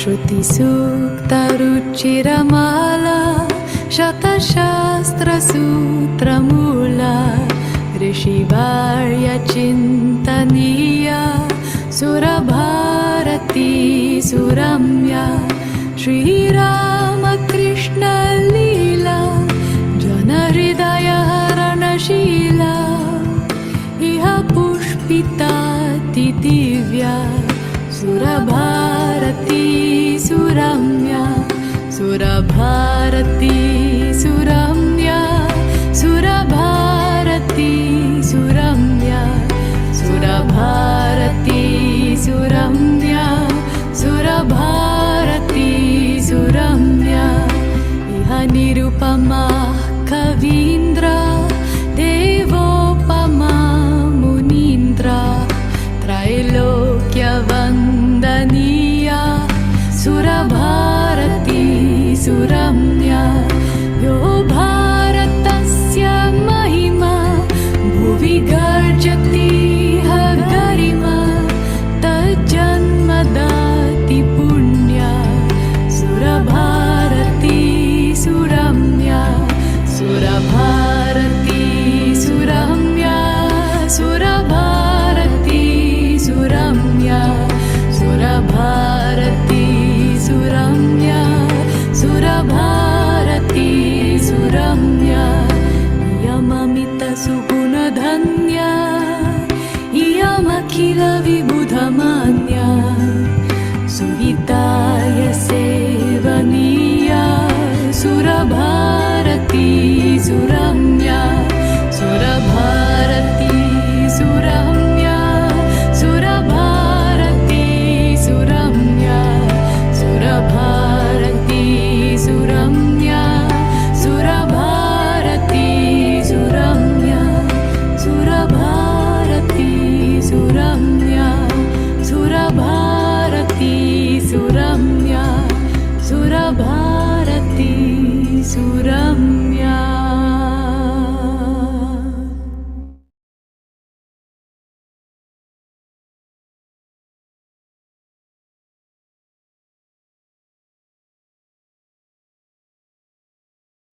श्रुतिसूक्तरुचिरमाला शतशास्त्रसूत्रमूला ऋषिवर्यचिन्तनीया सुरभारती सुरम्या श्रीरामकृष्णलीला जनहृदयहरणशीला इह पुष्पिताति दिव्या सुरभारती सुरम्या सुरभारती सुरम्या सुरभारती सुरम्या सुरभारती सुरम्या सुरभारती सुरम्या इह निरुपमा कवीन्द्रा देवोपमा मुनीन्द्रा त्रैलोक्यवन्दनीया सुरभारती सुरम्या यो भारतस्य महिमा भुवि गर्जति गरिमा तज्जन्मदाति पुण्या सुरभारती सुरम्या सुरभारती सुरम्या सुरभारती सुरम्या सुरभारती सुरम्या सुरभारती सुरम्या इयममितसुगुणधन्या इयमखिलविबुधमान्या सुहिताय सेवनीया सुरभारती सुरम्या सुरभारती सुरम्या सुरभारती सुरम्या सुरभारती सुरम्या सुरभारती सुरम्या सुरभारती सुरम्या सुरभारती सुरम्या सुरभारती सुरम्या.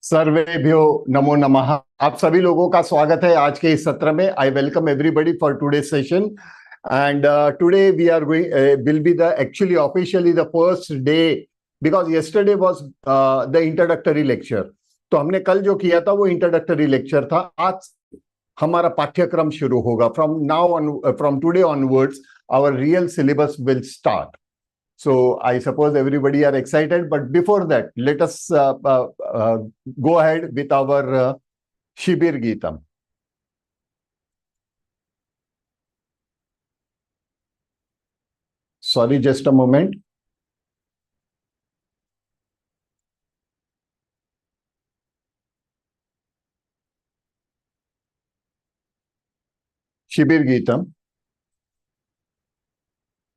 सर्वेभ्यो नमो नमः. आप सभी लोगों का स्वागत है आज के इस सत्र में. I welcome everybody for today session and today we are going will be the actually officially the first day because yesterday was the introductory lecture. तो हमने कल जो किया था वो इंट्रोडक्टरी लेक्चर था. आज हमारा पाठ्यक्रम शुरू होगा. From today onwards our real syllabus will start. So I suppose everybody are excited, but before that, let us go ahead with our Shibir Geetam. Sorry, just a moment. Shibir Geetam.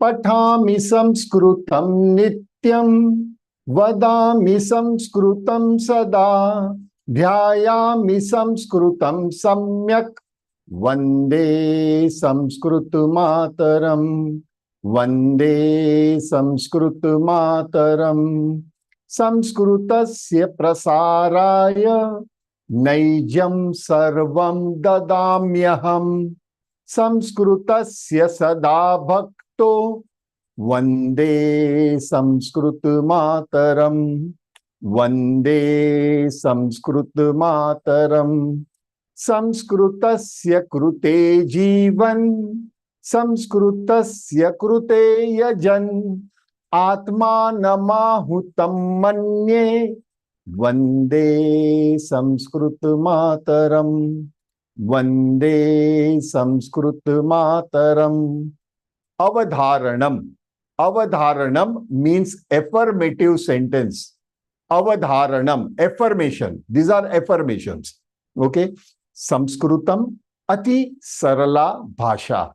पठामि संस्कृतं नित्यं वदामि संस्कृतं सदा ध्यायामि संस्कृतं सम्यक् वन्दे संस्कृतमातरम् वन्दे संस्कृतमातरम्. संस्कृतस्य प्रसाराय नैजं सर्वं ददाम्यहम् संस्कृतस्य सदा भक्तो वन्दे संस्कृतमातरम् वन्दे संस्कृतमातरम्. संस्कृतस्य कृते जीवन् संस्कृतस्य कृते यजन् आत्मानमाहुतं मन्ये वन्दे संस्कृतमातरम् वन्दे संस्कृतमातरम्. Avadharanam. Avadharanam means affirmative sentence. Avadharanam, affirmation. These are affirmations. Okay. Samskrutam ati sarala bhasha.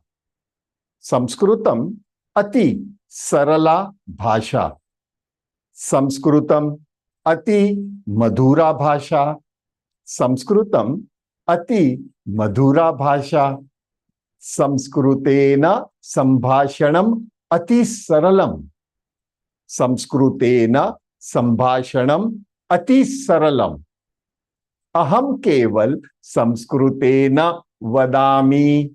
Samskrutam ati sarala bhasha. Samskrutam ati madhura bhasha. Samskrutam ati madhura bhasha. संस्कृतेन संभाषणम अति सरलम. samskrutena sambhashanam ati saralam. Aham keval samskrutena vadami.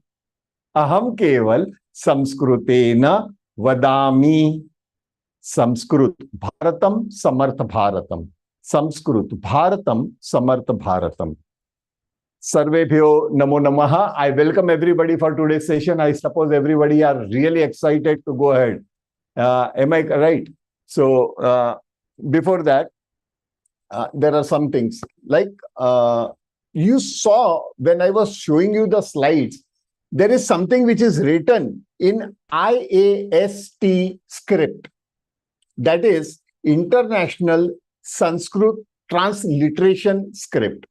Aham keval samskrutena vadami. Sanskrit Bharatam Samarth Bharatam. Sanskrit Bharatam Samarth Bharatam. Sarvebhyo Namo Namaha. I welcome everybody for today's session. I suppose everybody are really excited to go ahead. Am I right? So before that, there are some things like you saw when I was showing you the slides, there is something which is written in IAST script. That is International Sanskrit Transliteration Script.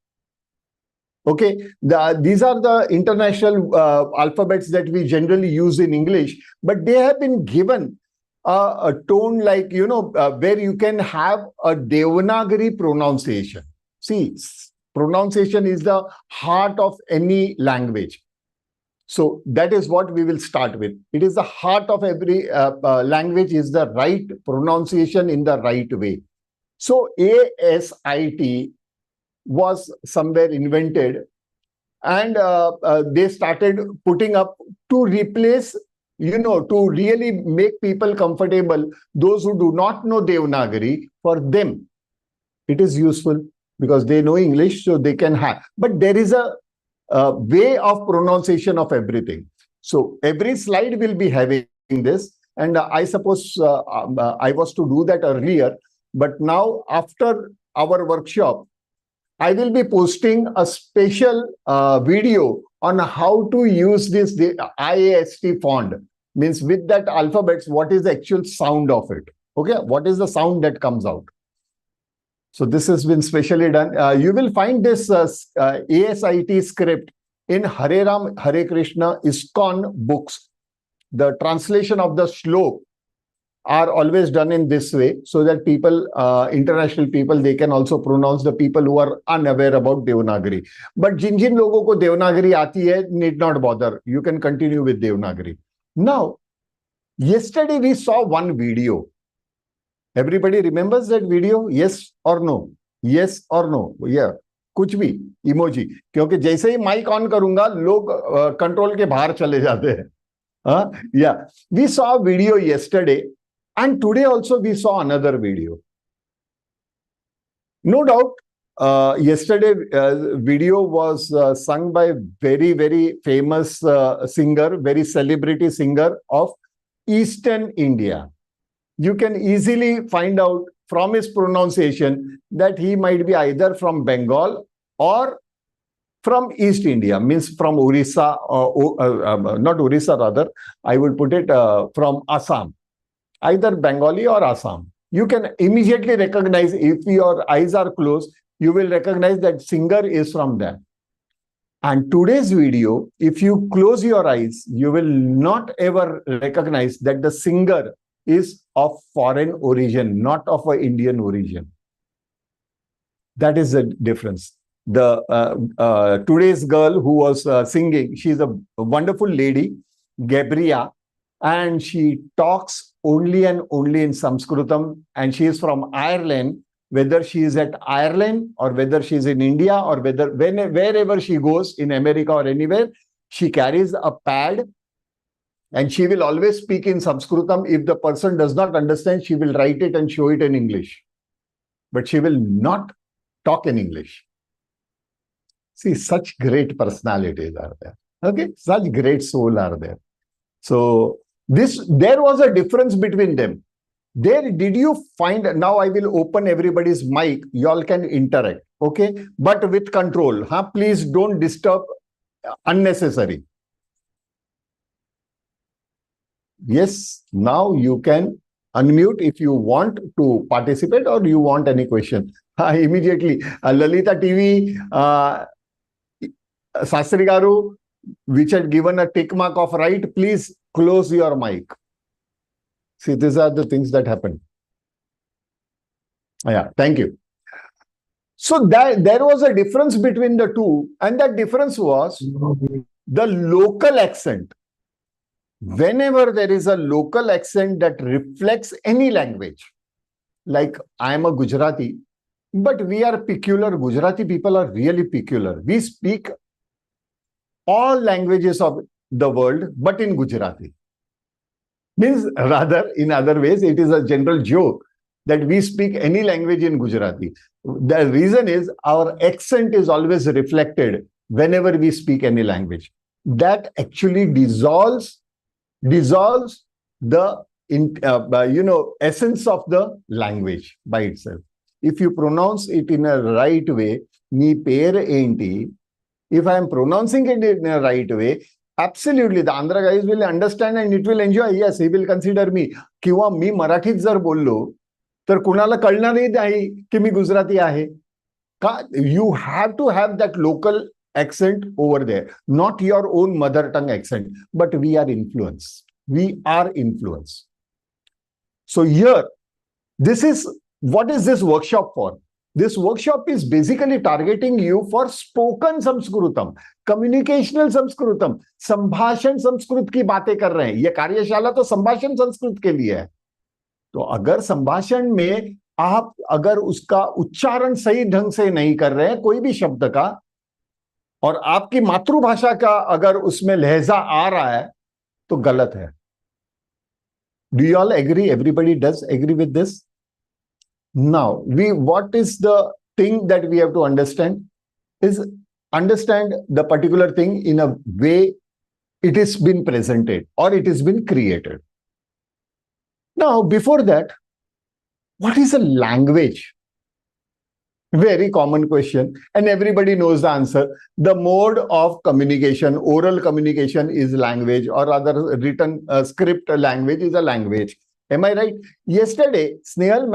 Okay, these are the international alphabets that we generally use in English, but they have been given a tone like, where you can have a Devanagari pronunciation. See, pronunciation is the heart of any language. So that is what we will start with. It is the heart of every language, is the right pronunciation in the right way. So ASIT was somewhere invented, and they started putting up to replace, to really make people comfortable. Those who do not know Devanagari, for them, it is useful because they know English, so they can have. But there is a way of pronunciation of everything. So every slide will be having this. And I suppose I was to do that earlier. But now, after our workshop, I will be posting a special video on how to use this IAST font. Means with that alphabets, what is the actual sound of it? Okay, what is the sound that comes out? So this has been specially done. You will find this ASIT script in Hare Ram, Hare Krishna, ISKCON books. The translation of the shlok are always done in this way, so that people, international people, they can also pronounce, the people who are unaware about Devanagari. But jin logo ko Devanagari aati hai, need not bother. You can continue with Devanagari. Now, yesterday we saw one video. Everybody remembers that video? Yes or no? Yes or no? Yeah. कुछ भी emoji, क्योंकि जैसे ही mic on करूंगा लोग control के बाहर चले जाते हैं. Yeah, we saw a video yesterday, and today also we saw another video. No doubt, yesterday video was sung by very, very famous singer, very celebrity singer of Eastern India. You can easily find out from his pronunciation that he might be either from Bengal or from East India, means from Orissa, not Orissa rather, I would put it from Assam, either Bengali or Assam. You can immediately recognize, if your eyes are closed, you will recognize that singer is from there. And today's video, if you close your eyes, you will not ever recognize that the singer is of foreign origin, not of an Indian origin. That is the difference. The today's girl who was singing, she's a wonderful lady, Gabriya, and she talks only and only in Sanskritam, and she is from Ireland. Whether she is at Ireland or whether she is in India or wherever she goes in America or anywhere, she carries a pad. And she will always speak in Sanskritam. If the person does not understand, she will write it and show it in English. But she will not talk in English. See, such great personalities are there. Okay, such great soul are there. So there was a difference between them. There, did you find? Now I will open everybody's mic. You all can interact. Okay, but with control. Please don't disturb unnecessary. Yes, now you can unmute if you want to participate or you want any question. Immediately, Lalita TV, Sastri Garu, which had given a tick mark of right, please close your mic. See, these are the things that happen. Yeah, thank you. So there was a difference between the two, and that difference was the local accent. whenever there is a local accent that reflects any language, like I am a Gujarati, but we are peculiar. Gujarati people are really peculiar. We speak all languages of the world, but in Gujarati. Means rather, in other ways, it is a general joke that we speak any language in Gujarati. The reason is our accent is always reflected whenever we speak any language. That actually dissolves the essence of the language by itself. If you pronounce it in a right way, ni per enti, if I am pronouncing it in a right way, absolutely the Andhra guys will understand and it will enjoy. Yes, he will consider me. किंवा मी मराठीत जर बोललो तर कुणाला कळणारही नाही की मी गुजराती आहे का. You have to have that local accent over there, not your own mother tongue accent, but we are influenced. We are influenced. So here, what is this workshop for? This workshop is basically targeting you for spoken Sanskritam, communicational Sanskritam, संभाषण संस्कृत की बातें कर रहे हैं. ये कार्यशाला तो संभाषण संस्कृत के लिए है. तो अगर संभाषण में आप अगर उसका उच्चारण सही ढंग से नहीं कर रहे हैं कोई भी शब्द का, और आपकी मातृभाषा का अगर उसमें लहजा आ रहा है तो गलत है. Do you all agree? Everybody does agree with this? Now, what is the thing that we have to understand is understand the particular thing in a way it has been presented or it has been created. Now, before that, what is a language? Very common question, and everybody knows the answer. The mode of communication, oral communication is language, or rather written script language is a language. Am I right? Yesterday, Snehal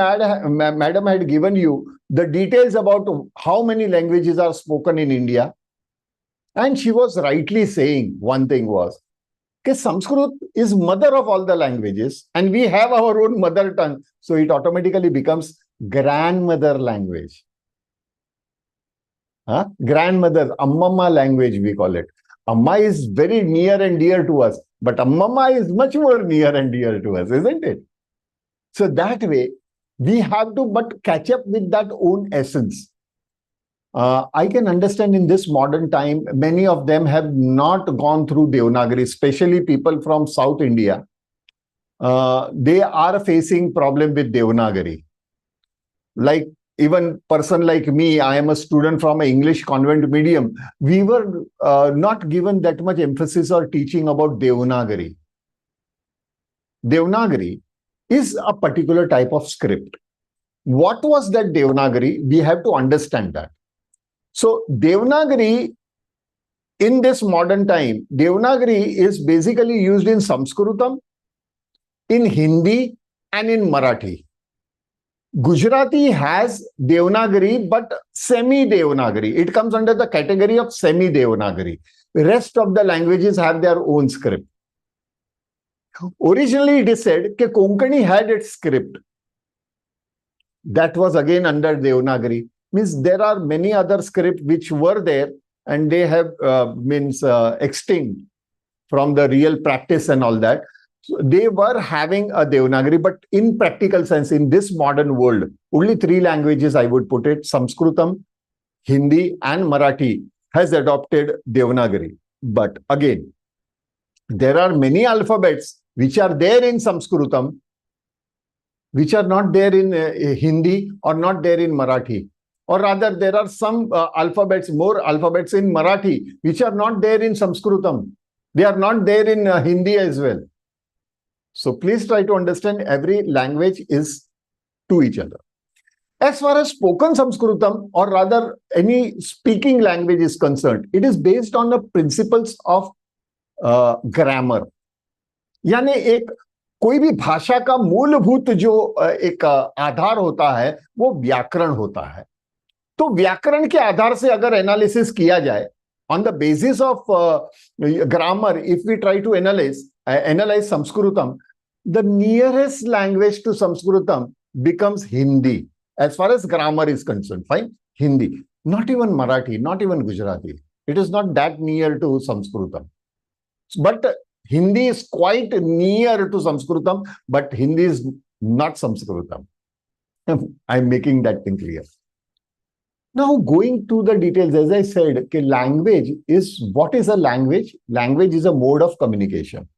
madam had given you the details about how many languages are spoken in India. And she was rightly saying one thing was, that Sanskrit is mother of all the languages and we have our own mother tongue. So it automatically becomes grandmother language. Grandmother, Ammamma language we call it. Amma is very near and dear to us, but Ammamma is much more near and dear to us, isn't it? So that way, we have to but catch up with that own essence. I can understand in this modern time, many of them have not gone through Devanagari, especially people from South India. They are facing problem with Devanagari. Like even person like me, I am a student from an English convent medium. We were not given that much emphasis or teaching about Devanagari. Devanagari is a particular type of script. What was that Devanagari? We have to understand that. So Devanagari, in this modern time, Devanagari is basically used in Sanskritam, in Hindi, and in Marathi. Gujarati has Devanagari, but semi-Devanagari. It comes under the category of semi-Devanagari. The rest of the languages have their own script. Originally, it is said that Konkani had its script. That was again under Devanagari. Means there are many other scripts which were there and they have extinct from the real practice and all that. So they were having a Devanagari, but in practical sense, in this modern world, only three languages I would put it, Sanskritam, Hindi and Marathi has adopted Devanagari. But again, there are many alphabets which are there in Sanskritam, which are not there in Hindi or not there in Marathi. Or rather, there are some more alphabets in Marathi, which are not there in Sanskritam. They are not there in Hindi as well. So please try to understand every language is to each other. As far as spoken Sanskritam, or rather any speaking language is concerned, it is based on the principles of grammar. यानी एक कोई भी भाषा का मूलभूत जो एक आधार होता है वो व्याकरण होता है. तो व्याकरण के आधार से अगर एनालिसिस किया जाए, on the basis of grammar, if we try to analyze Sanskritam, the nearest language to Sanskritam becomes Hindi. As far as grammar is concerned, fine, Hindi. Not even Marathi, not even Gujarati. It is not that near to Sanskritam. But Hindi is quite near to Sanskritam, but Hindi is not Sanskritam. I'm making that thing clear. Now, going to the details, as I said, language is, what is a language? Language is a mode of communication.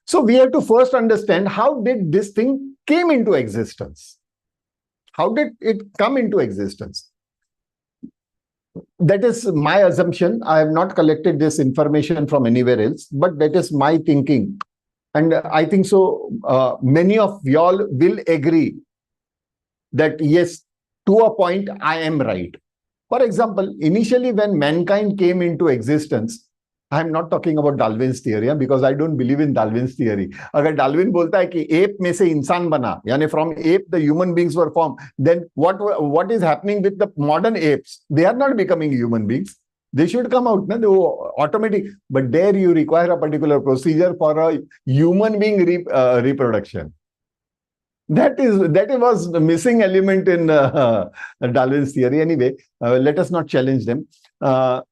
So we have to first understand, how did this thing came into existence? How did it come into existence? That is my assumption. I have not collected this information from anywhere else, but that is my thinking. And I think so many of y'all will agree that yes, to a point, I am right. For example, initially when mankind came into existence, I am not talking about Darwin's theory, because I don't believe in Darwin's theory. अगर Darwin बोलता है कि ape में से इंसान बना, यानी from ape the human beings were formed, then what is happening with the modern apes? They are not becoming human beings. They should come out, na? They automatic. But there you require a particular procedure for a human being reproduction. That was the missing element in Darwin's theory. Anyway, let us not challenge them. Now,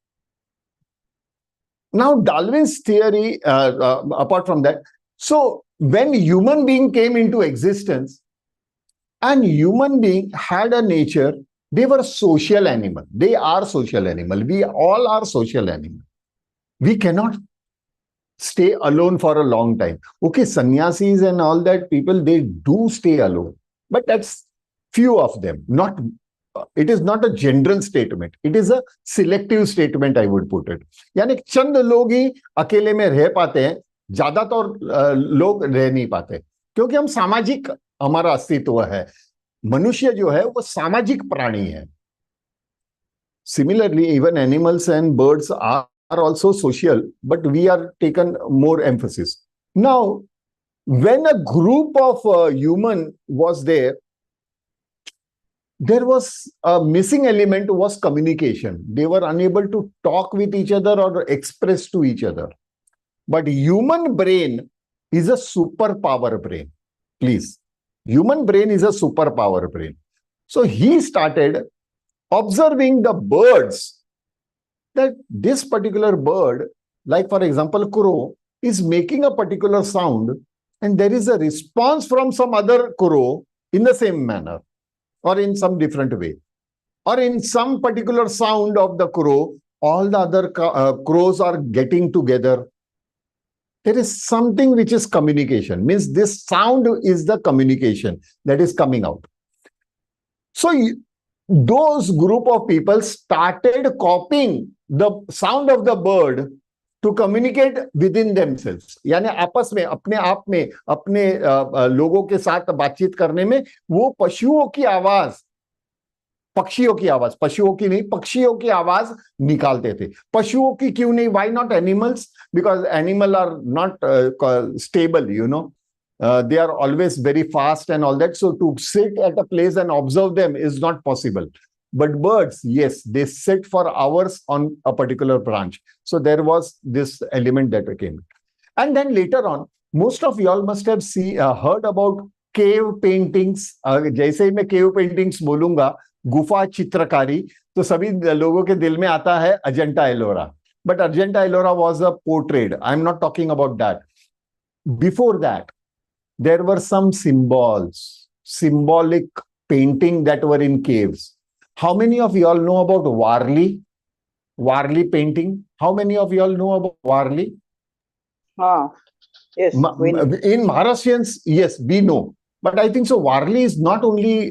Darwin's theory, apart from that, so when human being came into existence, and human being had a nature, they were social animal. They are social animal. We all are social animal. We cannot stay alone for a long time. Okay, sannyasis and all that people, they do stay alone, but that's few of them. Not, it is not a general statement. It is a selective statement, I would put it. यानी चंद लोग ही अकेले में रह पाते हैं, ज्यादातर लोग रह नहीं पाते, क्योंकि हम सामाजिक, हमारा अस्तित्व है. मनुष्य जो है वो सामाजिक प्राणी है. Similarly, even animals and birds are also social, but we are taken more emphasis. Now, when a group of human was there was a missing element, was communication. They were unable to talk with each other or express to each other. But human brain is a superpower brain. Please, human brain is a superpower brain. So he started observing the birds, that this particular bird, like for example, crow, is making a particular sound, and there is a response from some other crow in the same manner, or in some different way, or in some particular sound of the crow, all the other crows are getting together. There is something which is communication, means this sound is the communication that is coming out. So those group of people started copying the sound of the bird to communicate within themselves. यानी आपस में, अपने आप में, अपने लोगों के साथ बातचीत करने में वो पशुओं की आवाज, पक्षियों की आवाज, पशुओं की नहीं, पक्षियों की आवाज निकालते थे. पशुओं की क्यों नहीं? Why not animals? Because animal are not stable, you know. They are always very fast and all that. So to sit at a place and observe them is not possible. But birds, yes, they sit for hours on a particular branch. So there was this element that came. And then later on, most of y'all must have heard about cave paintings. जैसे ही मैं cave paintings बोलूंगा, गुफा चित्रकारी, तो सभी लोगों के दिल में आता है Ajanta Ellora. But Ajanta Ellora was a portrait. I'm not talking about that. Before that, there were some symbols, symbolic painting that were in caves. How many of you all know about Warli? Warli painting? How many of you all know about Warli? Yes. In Maharashtrians, yes, we know. But I think so Warli is not only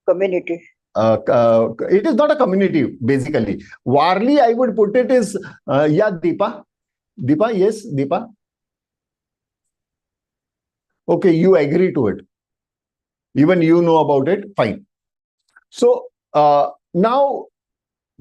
Community. It is not a community, basically. Warli, I would put it is, yeah, Deepa. Deepa, yes, Deepa. Okay, you agree to it. Even you know about it, fine. So now,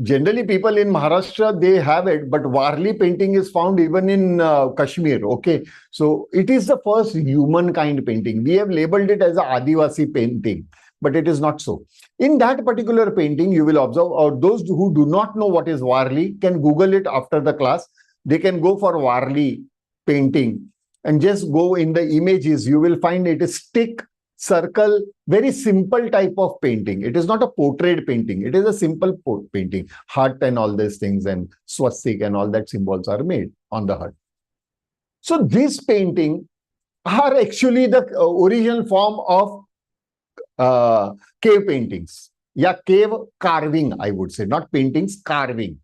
generally people in Maharashtra, they have it, but Warli painting is found even in Kashmir, okay? So it is the first humankind painting. We have labeled it as a Adivasi painting, but it is not so. In that particular painting, you will observe, or those who do not know what is Warli can Google it after the class. They can go for Warli painting and just go in the images. You will find it is stick, circle, very simple type of painting. It is not a portrait painting. It is a simple painting. Heart and all these things and swastik and all that symbols are made on the heart. So this painting are actually the original form of cave paintings. Yeah, cave carving, I would say, not paintings, carving.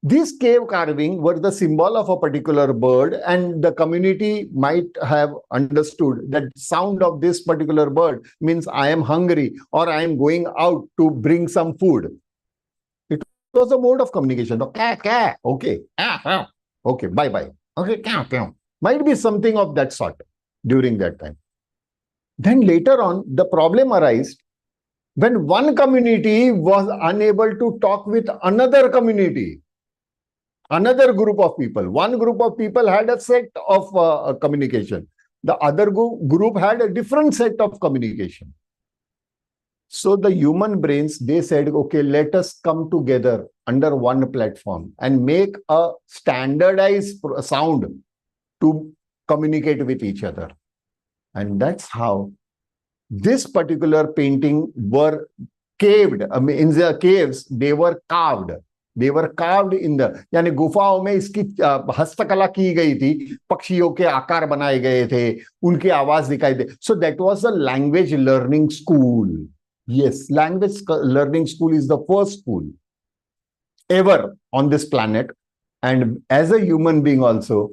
These cave carving were the symbol of a particular bird, and the community might have understood that sound of this particular bird means I am hungry or I am going out to bring some food. It was a mode of communication. Okay, okay, bye. Okay, might be something of that sort during that time. Then later on, the problem arose when one community was unable to talk with another community. Another group of people. One group of people had a set of communication. The other group had a different set of communication. So the human brains, they said, okay, let us come together under one platform and make a standardized sound to communicate with each other. And that's how this particular painting were caved. I mean, in the caves, they were carved. They were carved in the, यानी गुफाओं में इसकी हस्तकला की गई थी, पक्षियों के आकार बनाए गए थे, उनकी आवाज दिखाई दे. So that was a language learning school. Yes, language learning school is the first school ever on this planet. And as a human being also,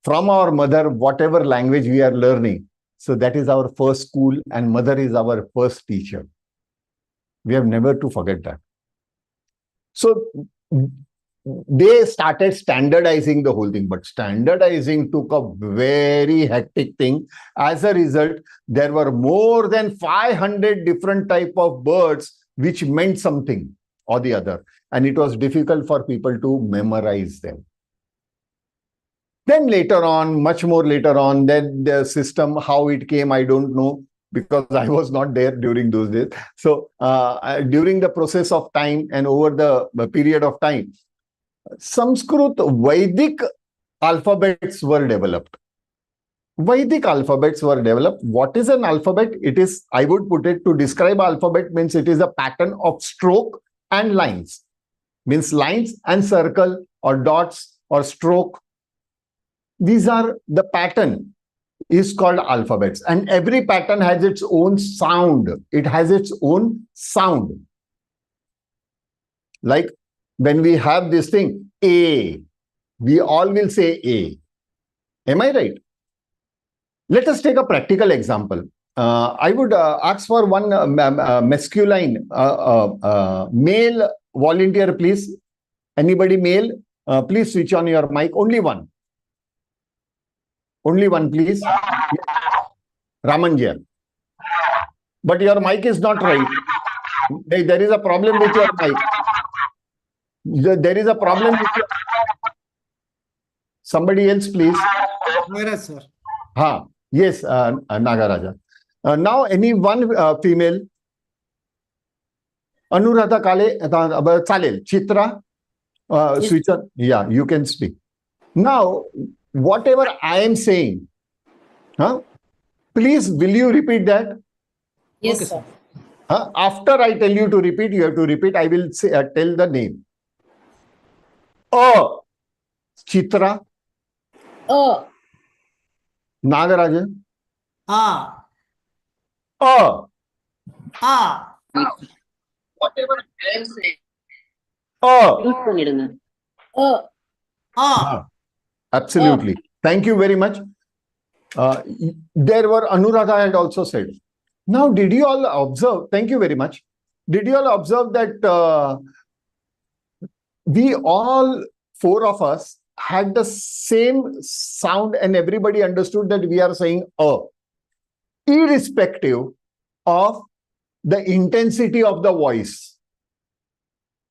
from our mother, whatever language we are learning, so that is our first school, and mother is our first teacher. We have never to forget that. So they started standardizing the whole thing, but standardizing took a very hectic thing. As a result, there were more than 500 different type of birds which meant something or the other, and it was difficult for people to memorize them. Then later on, much more later on, then the system, how it came, I don't know, because I was not there during those days. So during the process of time and over the period of time, Sanskrit Vedic alphabets were developed. Vedic alphabets were developed. What is an alphabet? It is, I would put it, to describe alphabet means it is a pattern of stroke and lines. Means lines and circle or dots or stroke. These are the pattern is called alphabets, and every pattern has its own sound. It has its own sound. Like when we have this thing, A, we all will say A. Am I right? Let us take a practical example. I would ask for one masculine male volunteer, please. Anybody male? Please switch on your mic. Only one. Only one, please. Ramanjia. But your mic is not right. There is a problem with your mic. There is a problem with your... Somebody else, please. Nagaraj, sir. Yes, Nagaraja. Now, any one female? Anuradha Kale, Chalel, Chitra, switch on. Yeah, you can speak. Now, whatever I am saying, please, will you repeat that? Yes, Okay, sir. After I tell you to repeat, you have to repeat. I will say, tell the name. Chitra. Nagarajan. Ah. Whatever I am saying. Absolutely. Thank you very much. There were Anuradha had also said. Now, did you all observe? Thank you very much. Did you all observe that we all, four of us, had the same sound and everybody understood that we are saying irrespective of the intensity of the voice.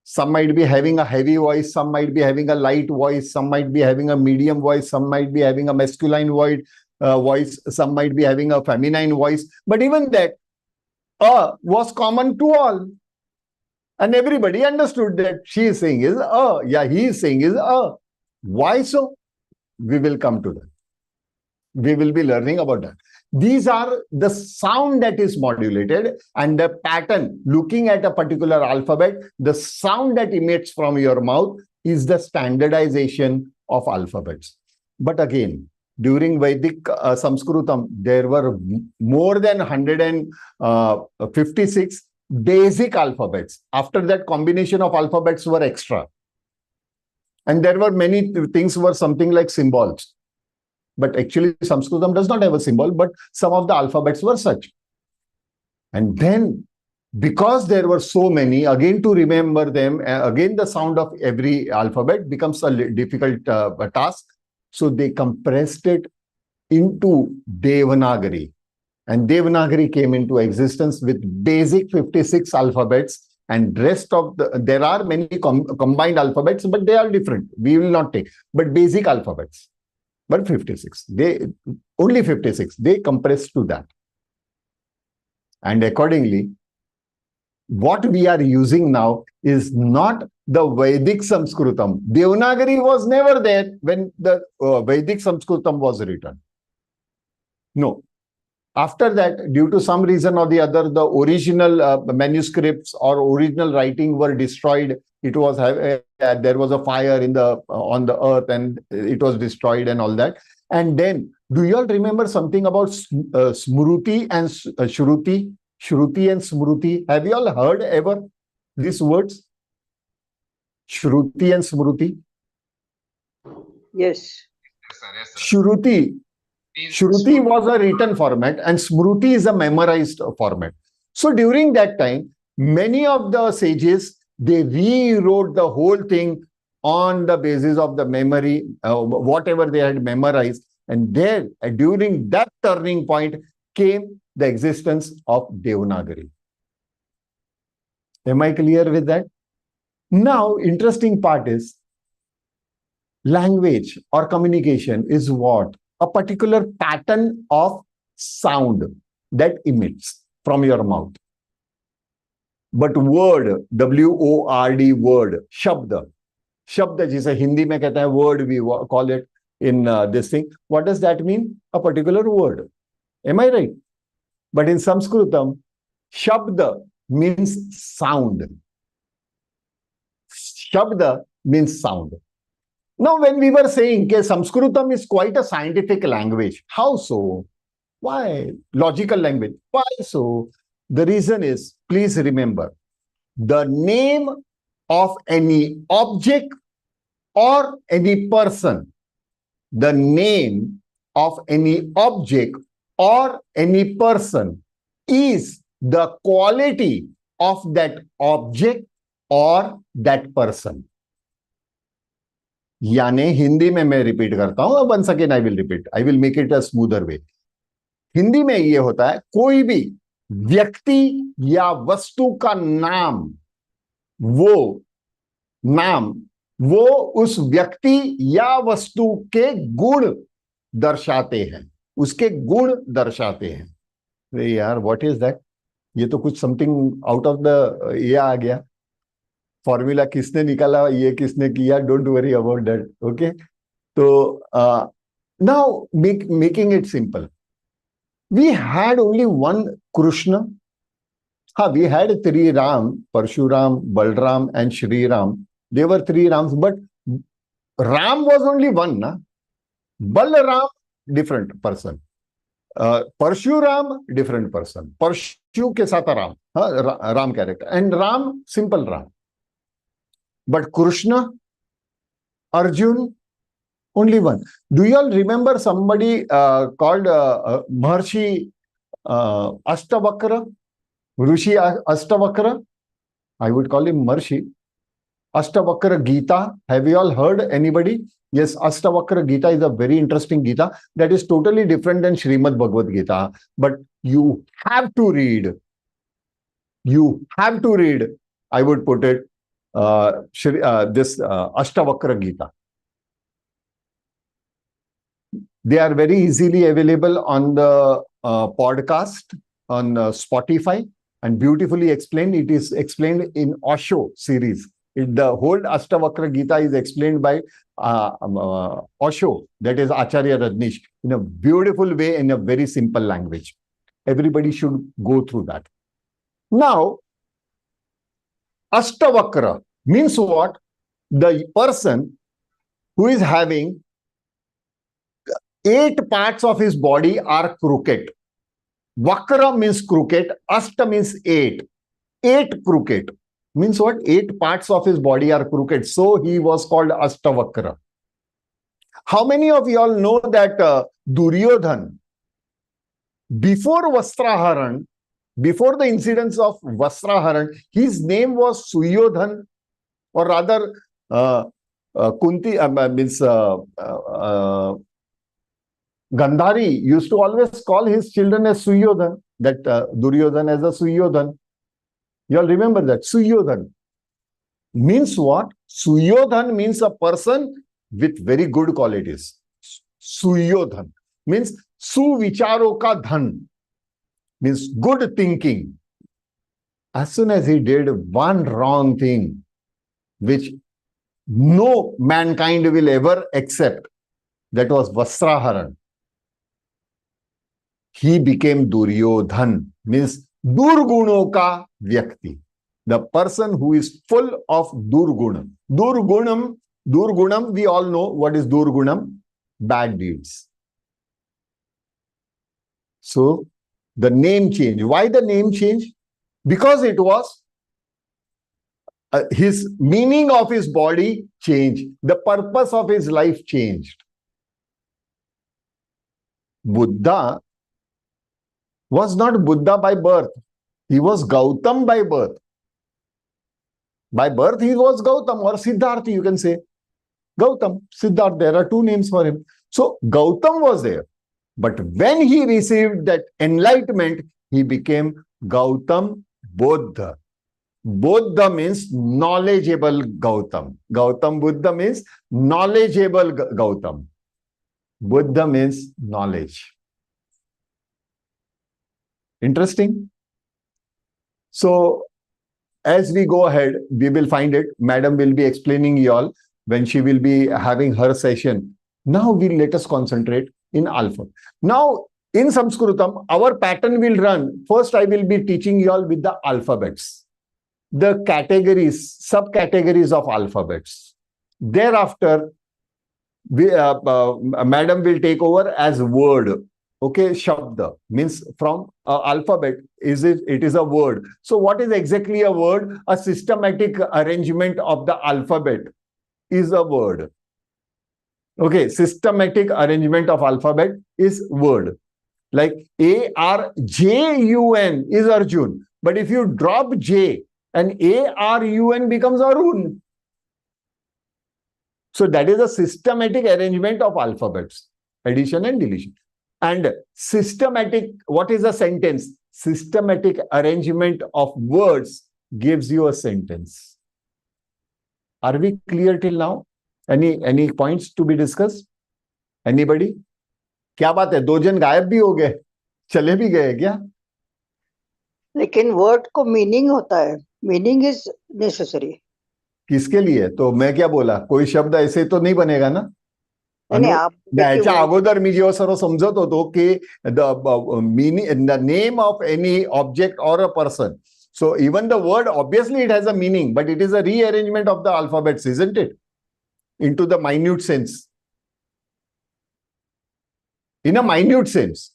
Some might be having a heavy voice, some might be having a light voice, some might be having a medium voice, some might be having a masculine voice, some might be having a feminine voice. But even that was common to all. And everybody understood that she is saying is yeah, he is saying is Why so? We will come to that. We will be learning about that. These are the sound that is modulated, and the pattern, looking at a particular alphabet, the sound that emits from your mouth is the standardization of alphabets. But again, during Vedic Sanskritam, there were more than 156 basic alphabets. After that, combination of alphabets were extra. And there were many things were something like symbols. But actually, Sanskritam does not have a symbol, but some of the alphabets were such. And then, because there were so many, again to remember them, again the sound of every alphabet becomes a difficult task. So they compressed it into Devanagari. And Devanagari came into existence with basic 56 alphabets, and rest of there are many combined alphabets, but they are different. We will not take, but basic alphabets. But 56, only 56, they compressed to that. And accordingly, what we are using now is not the Vedic Sanskritam. Devanagari was never there when the Vedic Sanskritam was written. No. After that, due to some reason or the other, the original manuscripts or original writing were destroyed. It was there was a fire on the earth, and it was destroyed and all that. And then, do you all remember something about Smruti and Shruti? Shruti and Smruti. Have you all heard ever these words? Shruti and Smruti. Yes. Shruti was a written format and Smruti is a memorized format. So during that time, many of the sages, they rewrote the whole thing on the basis of the memory, whatever they had memorized. And there, during that turning point, came the existence of Devanagari. Am I clear with that? Now, interesting part is, language or communication is what? A particular pattern of sound that emits from your mouth. But word, W-O-R-D, word, shabda. Shabda, jise Hindi mein kehta hai, word we call it in this thing. What does that mean? A particular word. Am I right? But in Sanskritam, shabda means sound. Shabda means sound. Now, when we were saying that Sanskritam is quite a scientific language, how so? Why? Logical language. Why so? The reason is, please remember, the name of any object or any person, the name of any object or any person is the quality of that object or that person. यानी हिंदी में मैं repeat करता हूं, once again I will repeat, I will make it a smoother way. Hindi में ये होता है, कोई भी व्यक्ति या वस्तु का नाम, वो उस व्यक्ति या वस्तु के गुण दर्शाते हैं, उसके गुण दर्शाते हैं. अरे यार, व्हाट इज दैट? ये तो कुछ समथिंग आउट ऑफ द ये आ गया. फॉर्मूला किसने निकाला, ये किसने किया? Don't worry about that. Okay, तो now making it simple, we had only one Krishna. हाँ, we had three Ram, Parshuram, Balram, and Shri Ram. They were three Rams, but Ram was only one, na? Balram, different person. Parshuram, different person. Parshu ke saath Ram, Ram character. And Ram, simple Ram. But Krishna, Arjun, only one. Do you all remember somebody called Maharshi Ashtavakra? Rishi Ashtavakra? I would call him Maharshi. Ashtavakra Gita. Have you all heard anybody? Yes, Ashtavakra Gita is a very interesting Gita that is totally different than Srimad Bhagavad Gita. But you have to read. You have to read, I would put it, this Ashtavakra Gita. They are very easily available on the podcast on Spotify and beautifully explained. It is explained in Osho series. The whole Ashtavakra Gita is explained by Osho, that is Acharya Rajneesh, in a beautiful way, in a very simple language. Everybody should go through that. Now, Ashtavakra means what? The person who is having 8 parts of his body are crooked. Vakra means crooked, Asta means 8. 8 crooked. Means what? 8 parts of his body are crooked. So he was called Astavakra. How many of you all know that Duryodhan, before Vastraharan, before the incidents of Vastraharan, his name was Suyodhan, or rather Kunti means Gandhari used to always call his children as Suyodhan, that Duryodhan as a Suyodhan. You all remember that? Suyodhan means what? Suyodhan means a person with very good qualities. Suyodhan means Suvicharo ka dhan, means good thinking. As soon as he did one wrong thing, which no mankind will ever accept, that was Vastraharan, he became Duryodhan, means Durguno ka Vyakti, the person who is full of Durgunam. Durgunam, we all know what is Durgunam, bad deeds. So the name change. Why the name change? Because it was his meaning of his body changed. The purpose of his life changed. Buddha was not Buddha by birth. He was Gautam by birth. By birth, he was Gautam or Siddhartha, you can say. Gautam, Siddhartha, there are 2 names for him. So Gautam was there. But when he received that enlightenment, he became Gautam Buddha. Buddha means knowledgeable Gautam. Gautam Buddha means knowledgeable Gautam. Buddha means knowledge. Interesting. So as we go ahead, we will find it. Madam will be explaining you all when she will be having her session. Now let us concentrate in alpha. Now in Sanskritam, our pattern will run. First, I will be teaching you all with the alphabets, the categories, subcategories of alphabets. Thereafter, Madam will take over as word. Okay, Shabda means from alphabet, it is a word. So what is exactly a word? A systematic arrangement of the alphabet is a word. Okay, systematic arrangement of alphabet is word. Like A-R-J-U-N is Arjun. But if you drop J and A-R-U-N becomes Arun. So that is a systematic arrangement of alphabets, addition and deletion. And systematic, what is a sentence? Systematic arrangement of words gives you a sentence. Are we clear till now? Any points to be discussed? Anybody? क्या बात है? 2 जन गायब भी हो गए, चले भी गए क्या? लेकिन वर्ड को मीनिंग होता है, मीनिंग इज नेसेसरी. किसके लिए? तो मैं क्या बोला, कोई शब्द ऐसे तो नाही बनेगा ना. नाही, आप याच्या अगोदर मी जेव्हा सर्व समजत होतो की the name of any object or a person. So even the word, obviously it has a meaning, but it is a rearrangement of the alphabets, isn't it? Into the minute sense. In a minute sense.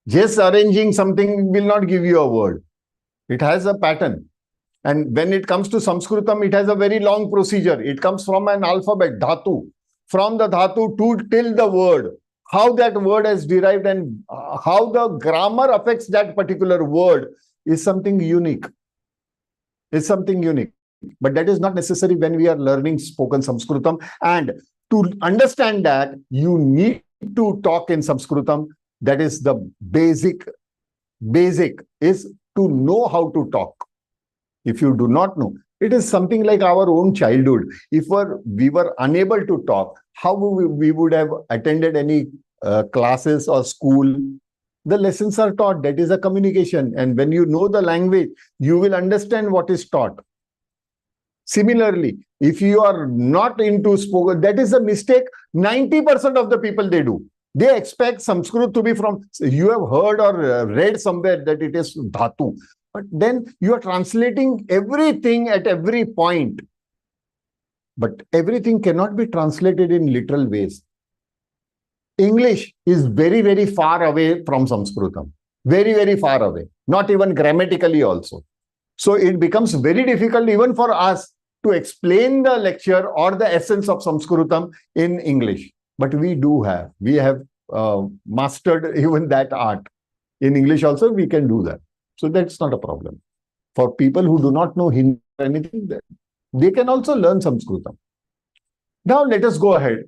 Just arranging something will not give you a word. It has a pattern. And when it comes to Sanskritam, it has a very long procedure. It comes from an alphabet, dhatu. From the dhatu to till the word. How that word is derived and how the grammar affects that particular word is something unique. It's something unique. But that is not necessary when we are learning spoken Sanskritam. And to understand that, you need to talk in Sanskritam. That is the basic is to know how to talk. If you do not know, it is something like our own childhood. If we were unable to talk, how we would have attended any classes or school? The lessons are taught. That is a communication. And when you know the language, you will understand what is taught. Similarly, if you are not into spoken, that is a mistake 90% of the people they do. They expect Sanskrit to be from, you have heard or read somewhere that it is dhatu. But then you are translating everything at every point. But everything cannot be translated in literal ways. English is very, very far away from Sanskritam. Very, very far away. Not even grammatically also. So it becomes very difficult even for us to explain the lecture or the essence of Sanskritam in English. But we have mastered even that art. In English also, we can do that. So that's not a problem. For people who do not know Hindi or anything, they can also learn Sanskritam. Now let us go ahead.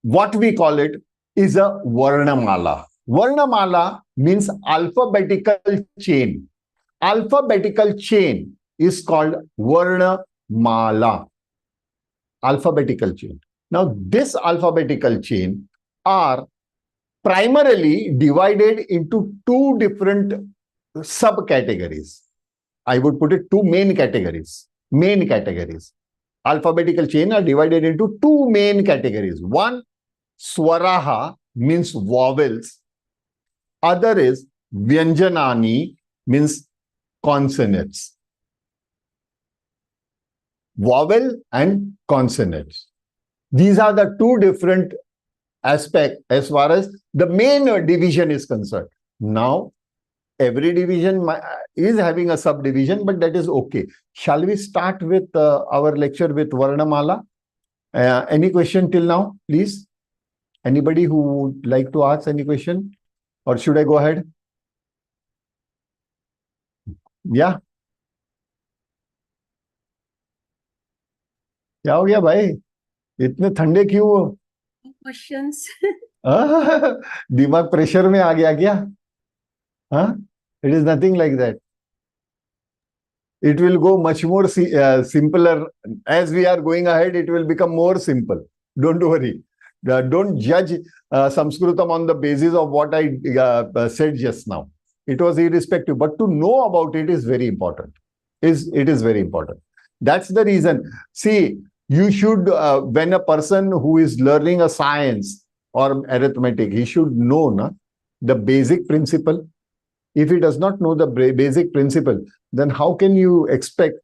What we call it is a Varnamala. Varnamala means alphabetical chain. Alphabetical chain is called Varnamala. Alphabetical chain. Now, this alphabetical chain are primarily divided into two different subcategories. I would put it two main categories. Main categories. Alphabetical chain are divided into two main categories. One, Swaraha means vowels. Other is Vyanjanani means consonants. Vowel and consonants. These are the two different aspects as far as the main division is concerned. Now, every division is having a subdivision, but that is okay. Shall we start with our lecture with Varnamala? Any question till now, please? Anybody who would like to ask any question? Or should I go ahead? Yeah. क्या हो गया भाई? इतने ठंडे क्यों हो? Questions. दिमाग pressure में आ गया क्या? हाँ? It is nothing like that. It will go much more simpler. As we are going ahead, it will become more simple. Don't worry. Don't judge Sanskritam on the basis of what I said just now. It was irrespective. But to know about it is very important. It is very important. That's the reason. See, you should, when a person who is learning a science or arithmetic, he should know the basic principle. If he does not know the basic principle, then how can you expect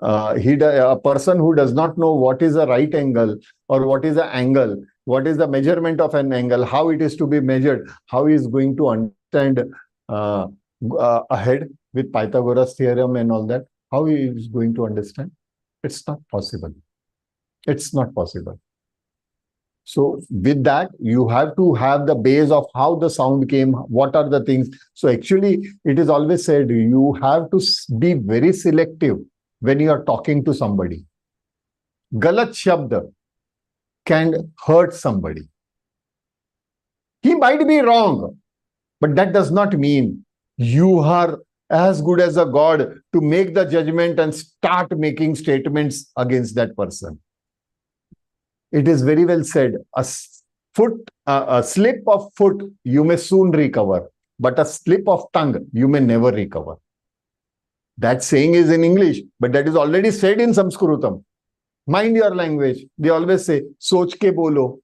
a person who does not know what is a right angle or what is an angle, what is the measurement of an angle, how it is to be measured, how he is going to understand ahead with Pythagoras theorem and all that, how he is going to understand? It's not possible. It's not possible. So with that, you have to have the base of how the sound came, what are the things. So actually, it is always said, you have to be very selective when you are talking to somebody. Galat shabd can hurt somebody. He might be wrong, but that does not mean you are as good as a god to make the judgment and start making statements against that person. It is very well said, a slip of foot you may soon recover, but a slip of tongue you may never recover. That saying is in English, but that is already said in Sanskritam. Mind your language. They always say, soch ke bolo.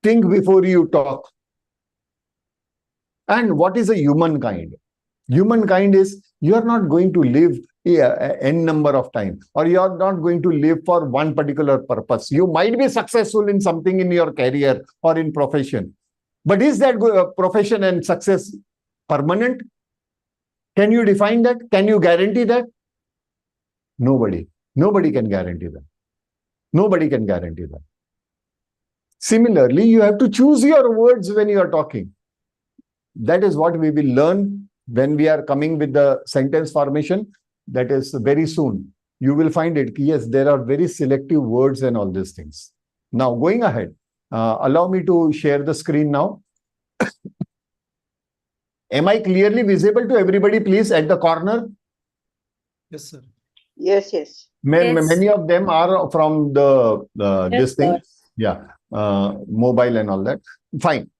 Think before you talk. And what is a humankind? Humankind is, you are not going to live n number of time, or you are not going to live for one particular purpose. You might be successful in something in your career or in profession. But is that profession and success permanent? Can you define that? Can you guarantee that? Nobody. Nobody can guarantee that. Nobody can guarantee that. Similarly, you have to choose your words when you are talking. That is what we will learn when we are coming with the sentence formation. That is very soon. You will find it. Yes, there are very selective words and all these things. Now, going ahead, allow me to share the screen now. Am I clearly visible to everybody, please, at the corner? Yes, sir. Yes, yes. Many of them are from the this thing. sir. Yeah, mobile and all that. Fine.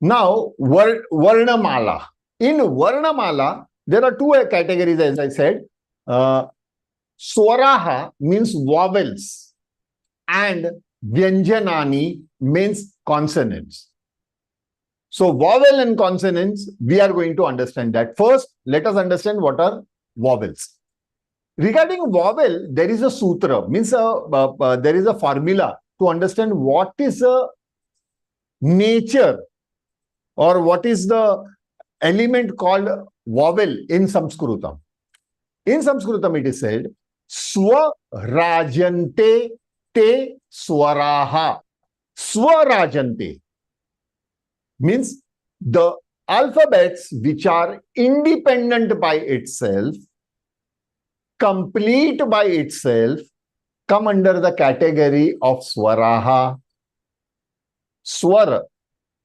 Now, Varnamala. In Varnamala, there are two categories, as I said. Swaraha means vowels and Vyanjanani means consonants. So vowel and consonants, we are going to understand that. First, let us understand what are vowels. Regarding vowel, there is a sutra, means there is a formula to understand what is the nature or what is the element called vowel in Sanskritam. In Sanskritam, it is said, Swarajante te swaraha. Swarajante means the alphabets which are independent by itself, complete by itself, come under the category of swaraha. Swara.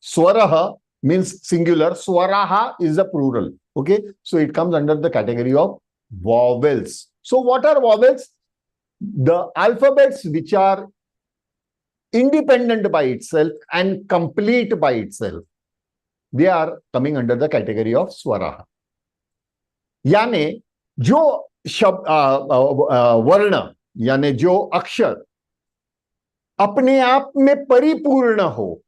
Swaraha means singular. Swaraha is the plural. Okay. So it comes under the category of vowels. So what are vowels? The alphabets which are independent by itself and complete by itself. They are coming under the category of swaraha. यानी जो शब्द वर्ण यानी जो अक्षर अपने आप में परिपूर्ण हो,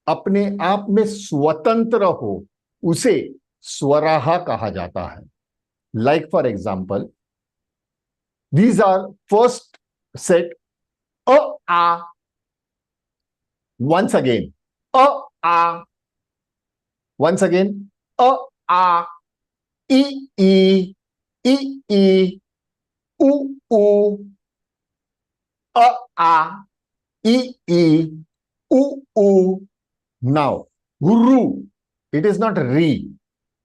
अपने आप में स्वतंत्र हो, उसे स्वराहा कहा जाता है. Like for example, these are first set a. Once again, a. Once again, a, e, u, a, e, u. Now, ru. It is not re.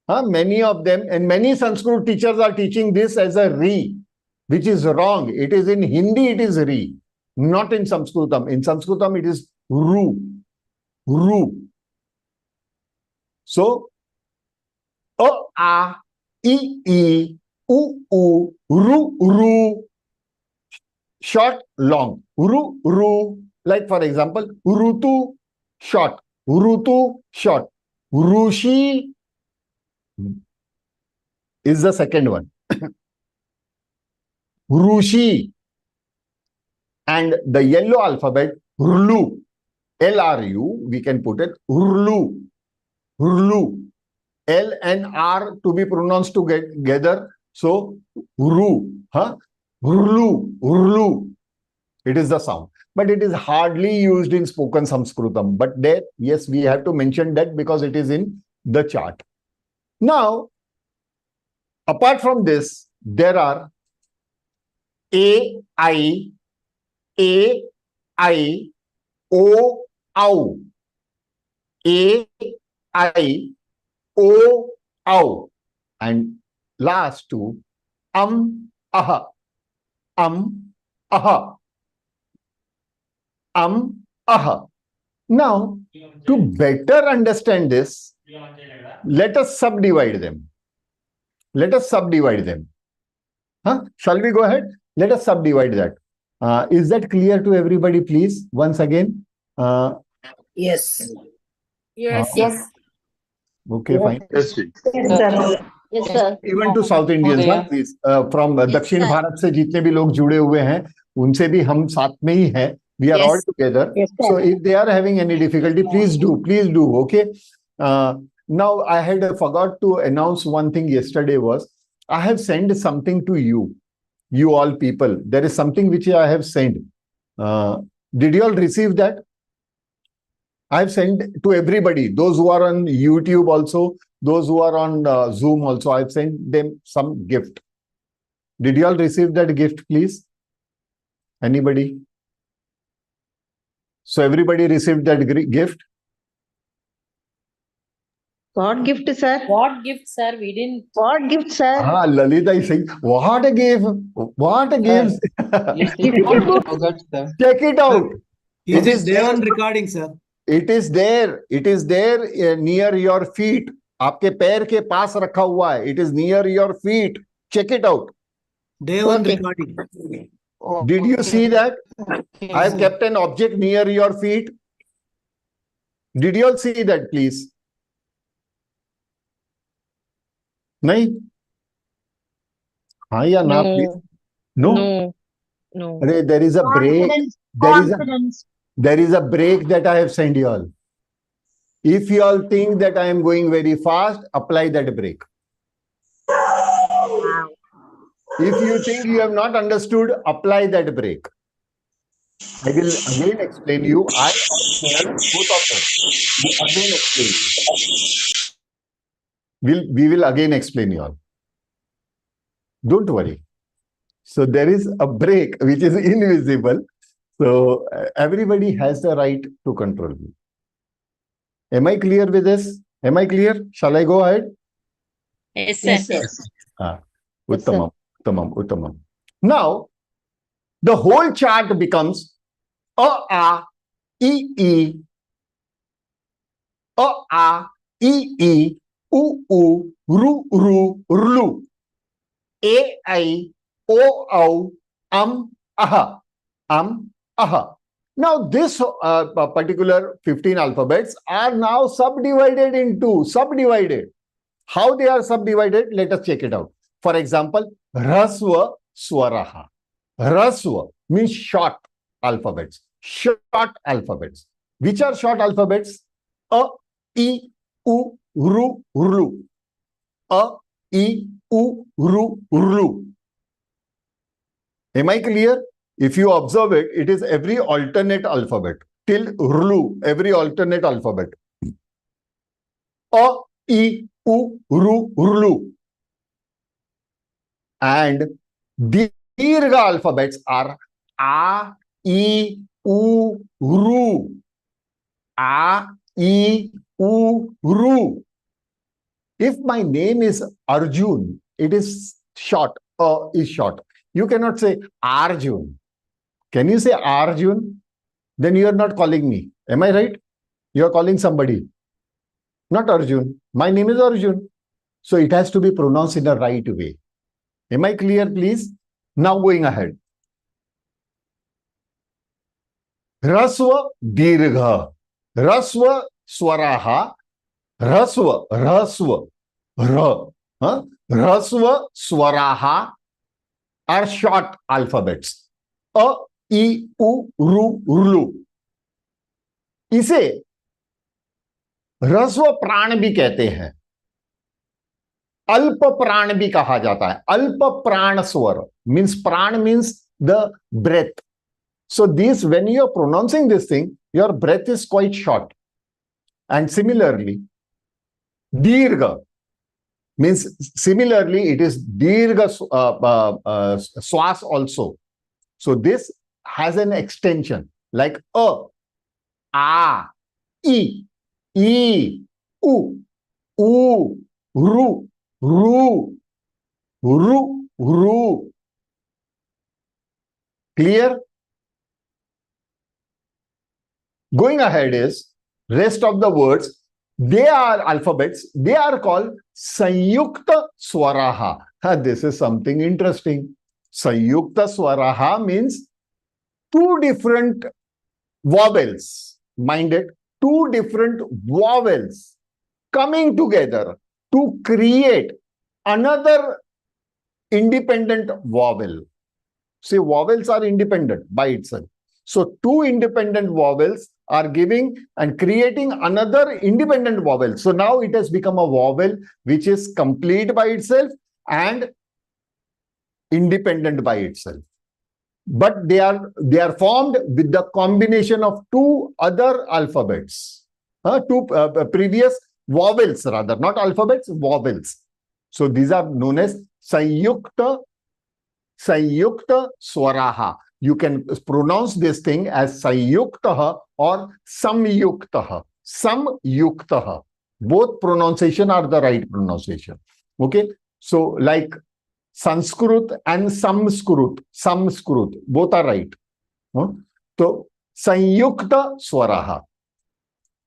Many of them and many Sanskrit teachers are teaching this as a re, which is wrong. It is in Hindi, it is re, not in Sanskritam. In Sanskritam, it is ru. So, a, e, u, ru. Short, long. Ru. Like for example, rutu, short. Rushi is the second one. Rushi. And the yellow alphabet, Rlu. LRU, we can put it, Rlu. L and R to be pronounced together. So, Ru. Rlu. It is the sound. But it is hardly used in spoken Sanskritam. But there, yes, we have to mention that because it is in the chart. Now, apart from this, there are A, I, O, Au. A, I, O, Au. And last two, Aha. Aha. Aha. Now, to better understand this, let us subdivide them. Shall we go ahead? Let us subdivide that. Is that clear to everybody, please? Once again. Yes. Yes. Okay, fine. Yes, sir. Yes, sir. Even to South Indians, please. From Dakshin Bharat से जितने भी लोग जुड़े हुए हैं, उनसे भी हम साथ में ही हैं. We are all together. Yes, So if they are having any difficulty, please do. Okay. Now I had forgot to announce one thing yesterday was I have sent something to you all people. There is something which I have sent. Did you all receive that? I have sent to everybody, those who are on YouTube also, those who are on Zoom also. I have sent them some gift. Did you all receive that gift, please? Anybody? So everybody received that gift? What gift, sir? What gift, sir? We didn't. What gift, sir? Lalita is saying, what a gift! What a gift! Check it out. It is Day01 recording, sir. It is there. It is there near your feet. आपके पैर के पास रखा हुआ है. It is near your feet. Check it out. Day01 Okay. recording. Did you see that? I have kept an object near your feet. Did you all see that, please? नहीं? हाँ या ना, please? No? No. अरे, there is a break. There is a break that I have sent you all. If you all think that I am going very fast, apply that break. If you think you have not understood, apply that break. I will again explain you. I explain both of them. We again explain you. We will again explain you all. Don't worry. So there is a break which is invisible. So everybody has the right to control me. Am I clear with this? Am I clear? Shall I go ahead? Yes, sir. Yes, sir. Yes, sir. Uttamam, uttamam, uttamam. Now, the whole chart becomes A, E, A, E, U, Ru, Rlu, I, O, Aha, Aha. Now, this particular 15 alphabets are now subdivided into subdivided. How they are subdivided? Let us check it out. For example, Raswa Swaraha. Raswa means short alphabets. Short alphabets. Which are short alphabets? A, E, U, Ru, Rlu. A, E, U, Ru, Rlu. Am I clear? If you observe it, it is every alternate alphabet. Till Rlu, every alternate alphabet. A, E, U, Ru, Rlu. And Dirgha alphabets are A, E, U, Ru. A, E, U, Ru. If my name is Arjun, it is short. Is short. You cannot say Arjun. Can you say Arjun? Then you are not calling me. Am I right? You are calling somebody. Not Arjun. My name is Arjun. So it has to be pronounced in the right way. Am I clear, please? Now going ahead. Raswa Dirgha. Raswa Swaraha. Raswa. Raswa Swaraha are short alphabets. A, E, U, Ru, Rlu. इसे रस्व प्राण भी कहते हैं, अल्प प्राण भी कहा जाता है. अल्प प्राण स्वर means the breath. So this, when you are pronouncing this thing, your breath is quite short. And similarly, dirgha means similarly it is dirgha swas also. So this has an extension like a, e, u, ru, ru. Clear? Going ahead is rest of the words. They are alphabets. They are called Sanyukta Swaraha. This is something interesting. Sanyukta Swaraha means two different vowels. Mind it, two different vowels coming together to create another independent vowel. See, vowels are independent by itself. So two independent vowels are giving and creating another independent vowel. So now it has become a vowel which is complete by itself and independent by itself. But they are formed with the combination of two other alphabets, two previous vowels rather, not alphabets, vowels. So these are known as Sanyukta Swaraha. You can pronounce this thing as Sanyuktaha or Samyuktaha. Samyuktaha. Both pronunciation are the right pronunciation. Okay. So like Sanskrit and Samskrit, both are right. So Sanyukta Swaraha.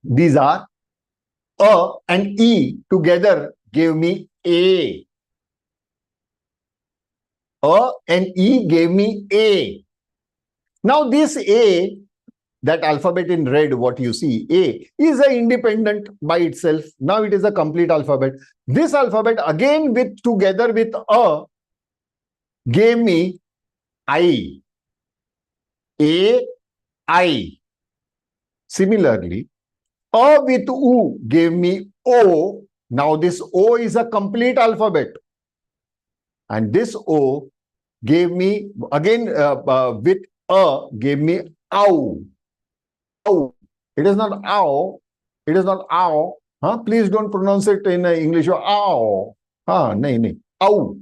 These are A and E together gave me A. A and E gave me A. Now this A, that alphabet in red, what you see, A, is an independent by itself. Now it is a complete alphabet. This alphabet again together with A gave me I. A, I. Similarly, A with U gave me O. Now this O is a complete alphabet. And this O gave me, again with A, gave me ow. Ow. It is not ow. It is not ow. Huh? Please don't pronounce it in English. Ow. Nahi, nahi. Ow.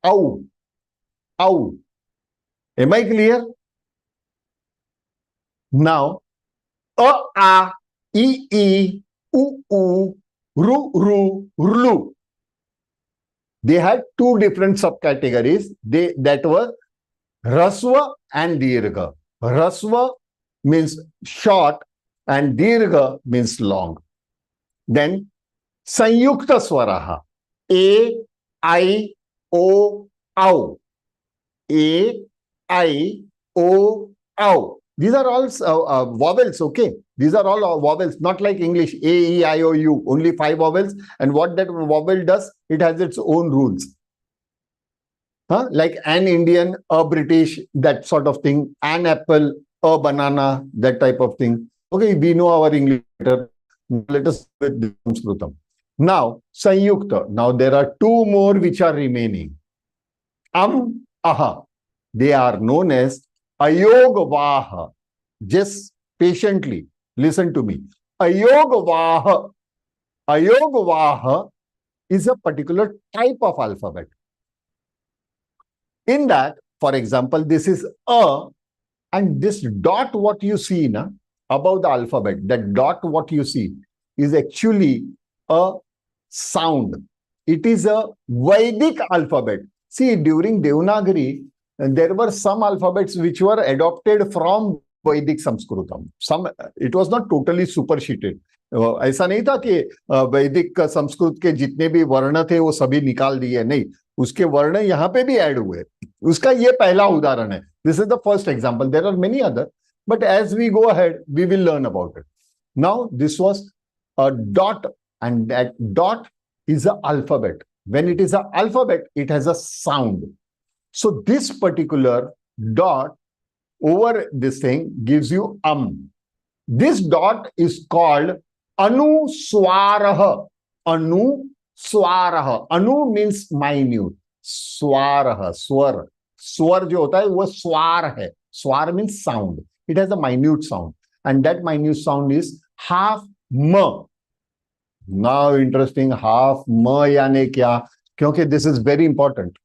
Ow. Ow. Am I clear? Now, a, e, u, ru, rlu. They had two different subcategories. That were Rasva and Dirgha. Rasva means short and Dirgha means long. Then Sanyukta Swaraha. A, I, O, Au. A, I, O, Au. These are all vowels, okay? These are all vowels, not like English. A, E, I, O, U. Only 5 vowels. And what that vowel does, it has its own rules. Like an Indian, a British, that sort of thing. An apple, a banana, that type of thing. Okay, we know our English better. Let us with the samskritam. Now, Sanyukta. Now, there are 2 more which are remaining. Aha. They are known as Ayogvaha. Just patiently listen to me. Ayogvaha. Ayogvaha is a particular type of alphabet. In that, for example, this is a, and this dot what you see above the alphabet, that dot what you see is actually a sound. It is a Vedic alphabet. See, during Devanagari, there were some alphabets which were adopted from Vedic Sanskritam. It was not totally superseded. ऐसा नहीं था कि वैदिक संस्कृत के जितने भी वर्ण थे वो सभी निकाल दिए, नहीं, उसके वर्ण यहाँ पे भी ऐड हुए. उसका ये पहला उदाहरण है. This is the first example. There are many other, but as we go ahead, we will learn about it. Now, this was a dot, and that dot is an alphabet. When it is an alphabet, it has a sound. So this particular dot over this thing gives you This dot is called Anuswaraha. Anuswaraha. Anu means minute. Swaraha. Swar. Swar jo hota hai, wo swar hai. Swar means sound. It has a minute sound. And that minute sound is half ma. Now interesting, half ma यानी क्या? क्योंकि this is very important.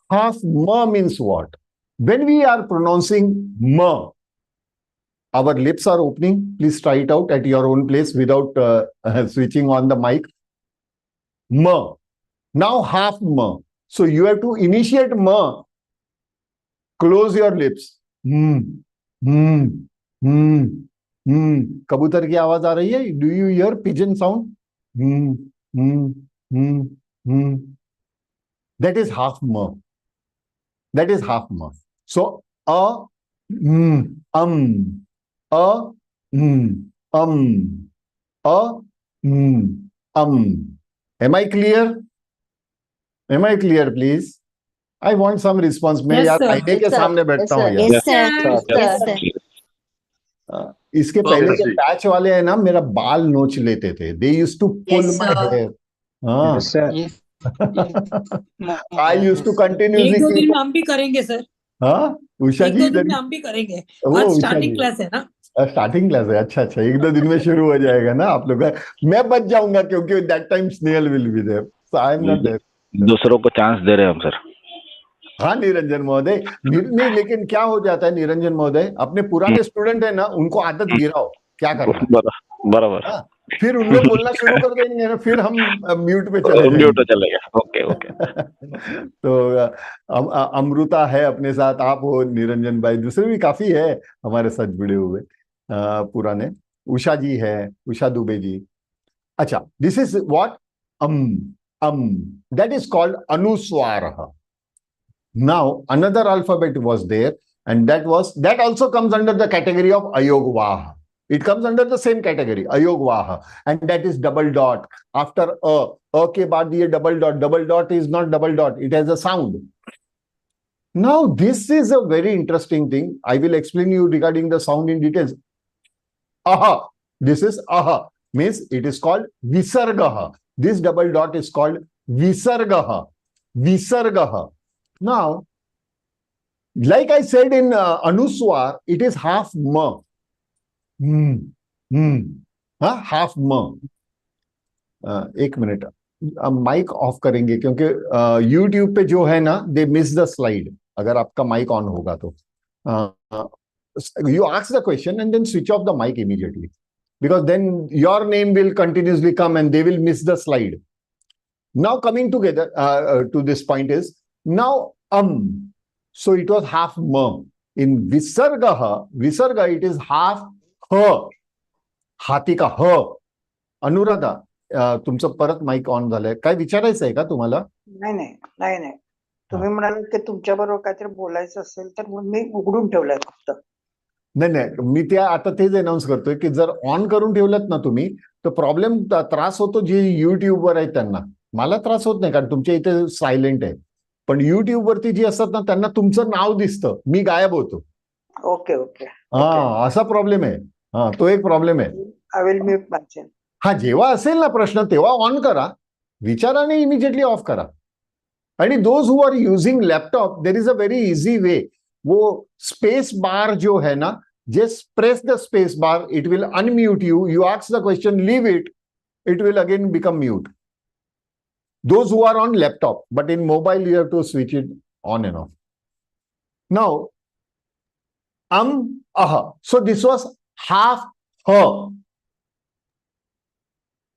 Half ma means what? When we are pronouncing ma, our lips are opening. Please try it out at your own place without switching on the mic. Ma. Now half ma. So you have to initiate ma. Close your lips. कबूतर की आवाज आ रही है? Do you hear pigeon sound? That is half ma. That is half ma. So a, Am I clear? Am I clear, please? I want some response. मैं यार आईने के सामने बैठता हूँ यार. Yes, sir. Yes, sir. इसके पहले के पैच वाले हैं ना, मेरा बाल नोच लेते थे. They used to pull Yes, my sir. hair. Yes, sir. I used to एक continuously. 2 दिन में हम भी करेंगे सर. हाँ, उषा एक जी 2 दिन में हम भी करेंगे. वो आज उषा स्टार्टिंग जी. क्लास है ना. स्टार्टिंग क्लास है. अच्छा अच्छा, 1-2 दिन में शुरू हो जाएगा ना आप लोग का. मैं बच जाऊंगा क्योंकि that time Snail will be there. So I am not there. दूसरों को चांस दे रहे हैं हम सर. हाँ निरंजन महोदय. नहीं, लेकिन क्या हो जाता है निरंजन महोदय, अपने पुराने स्टूडेंट है ना, उनको आदत गिराओ. क्या करना? बराबर. फिर उन लोग बोलना शुरू कर देंगे ना, फिर हम म्यूट पे चले जाएंगे. म्यूट चलेगा. Okay okay. तो अमृता है अपने साथ, आप हो निरंजन भाई, दूसरे भी काफी है हमारे साथ जुड़े हुए पुराने. उषा जी है, उषा दुबे जी. अच्छा, this is what that is called Anuswaraha. Now another alphabet was there, and that also comes under the category of Ayogvaha. It comes under the same category, Ayogvaha, and that is double dot. After a ke baad ye double dot. Double dot is not double dot, it has a sound. Now this is a very interesting thing. I will explain you regarding the sound in details. Aha, this is aha, means it is called Visargaha. This double dot is called Visargaha. Visargaha. Now, Like I said in Anuswar, it is half ma. Half म. एक minute, mic off करेंगे क्योंकि YouTube पे जो है ना, they miss the slide. अगर आपका माइक ऑन होगा तो you ask the question and then switch off the mic immediately, because then your name will continuously come and they will miss the slide. Now coming together to this point is now so it was half ma. In visarga it is half ह. हाती का ह. अनुराधा, तुमचं परत mike on झालंय. काय विचारायचं आहे का तुम्हाला? नाही. तुम्ही म्हणाले की तुमच्या बरोबर काहीतरी बोलायचं असेल तर मग मी उघडून ठेवलंय फक्त. नाही, मी त्या आता तेच अनाऊन्स करतोय की जर ऑन करून ठेवलं ना तुम्ही तर प्रॉब्लेम, त्रास होतो जे युट्यूबवर आहे त्यांना. मला त्रास होत नाही कारण तुमच्या इथे सायलेंट आहे, पण युट्यूब वरती जी असतात ना त्यांना तुमचं नाव दिसतं, मी गायब होतो. ओके. हा, असा प्रॉब्लेम आहे. हा, तो एक प्रॉब्लेम आहे. I will mute myself. हा, जेव्हा असेल ना प्रश्न तेव्हा ऑन करा, विचाराने इमिजिएटली ऑफ करा. आणि those who are using laptop, there is a very easy way. वो स्पेस बार जो है ना, just press the space bar, it will unmute you. You ask the question, leave it, it will again become mute. Those who are on laptop, but in mobile you have to switch it on and off. Now, aha. So this was half her.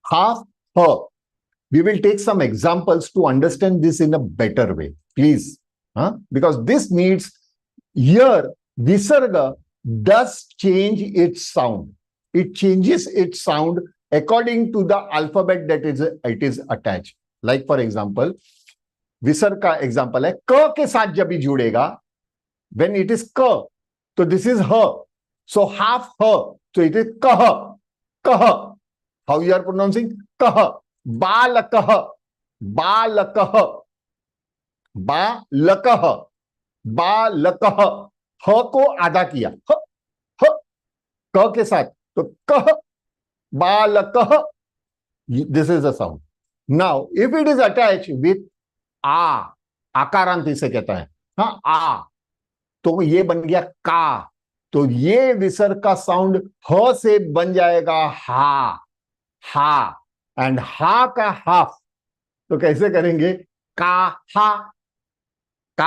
Half her. We will take some examples to understand this in a better way, please. Because this needs, here, visarga does change its sound. It changes its sound according to the alphabet that it is attached. Like for example, visarga का example है, क के साथ जब भी जुड़ेगा, when it is k, so this is her. So half her. So it is kah. How you are pronouncing? Kah. Balakah. ह को आधा किया, ह क के साथ, तो कह बालकः. This is the sound. Now if it is attach with आ, आकारांत इसे कहता है, हाँ, आ, तो ये बन गया का. तो ये विसर्ग का साउंड ह से बन जाएगा हा. एंड हा का हाफ तो कैसे करेंगे? का हा क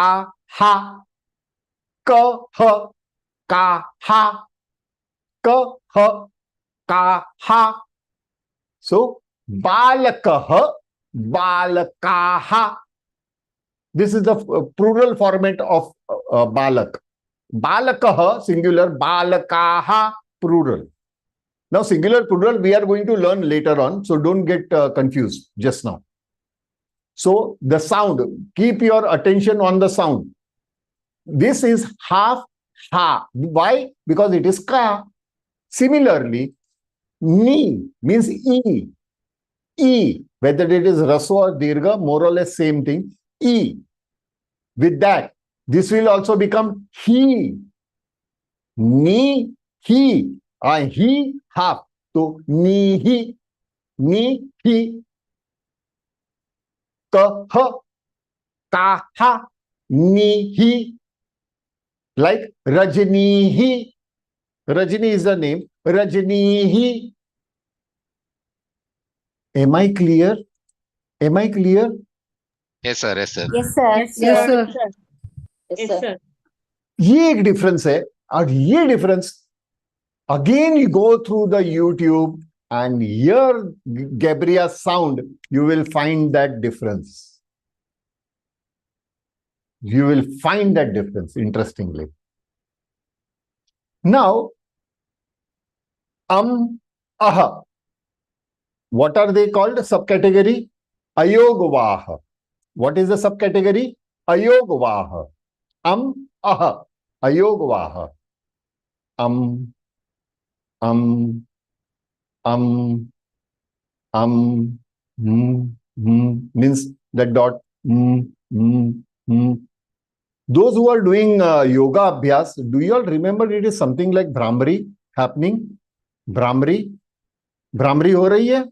ह का हा क ह का हा. सो बालकः बालकाः. This is the plural format of बालक. बालकः singular, balakaः plural. Now singular plural we are going to learn later on, so don't get confused just now. So the sound, keep your attention on the sound. This is half ha. Why? Because it is ka. Similarly, ni means e. E, whether it is raswa or dirgha, more or less same thing. E. With that, this will also become he. Ni, he. He, half. So, ni, he. Kah, kaha, ni, he. Like Rajnihi. Rajni is the name. Rajnihi. Am I clear? Yes, sir. Yes, sir. Yes, sir. Yes, sir. ये एक difference है. और ये difference again you go through the YouTube and hear Gabriel's sound, you will find that difference. Interestingly. Now, aha. What are they called? Subcategory? Ayogvaha. What is the subcategory? Ayogvaha. Aha. Ayogvaha. Means that dot. Those who are doing yoga abhyas, do you all remember it is something like Brahmari happening? Brahmari हो रही है?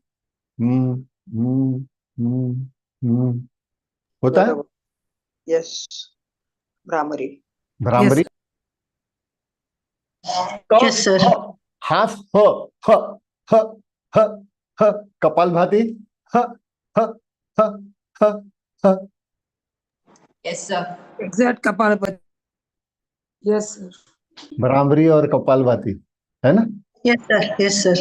होता है? Yes, Brahmari. Bhramari. Yes, sir. Half ह ह ह ह ह. कपालभाती ह ह ह ह ह. Yes, sir. Exact Kapalapati. Yes, sir. Bhramari और कपालभाती है ना. Yes, sir. Yes, sir.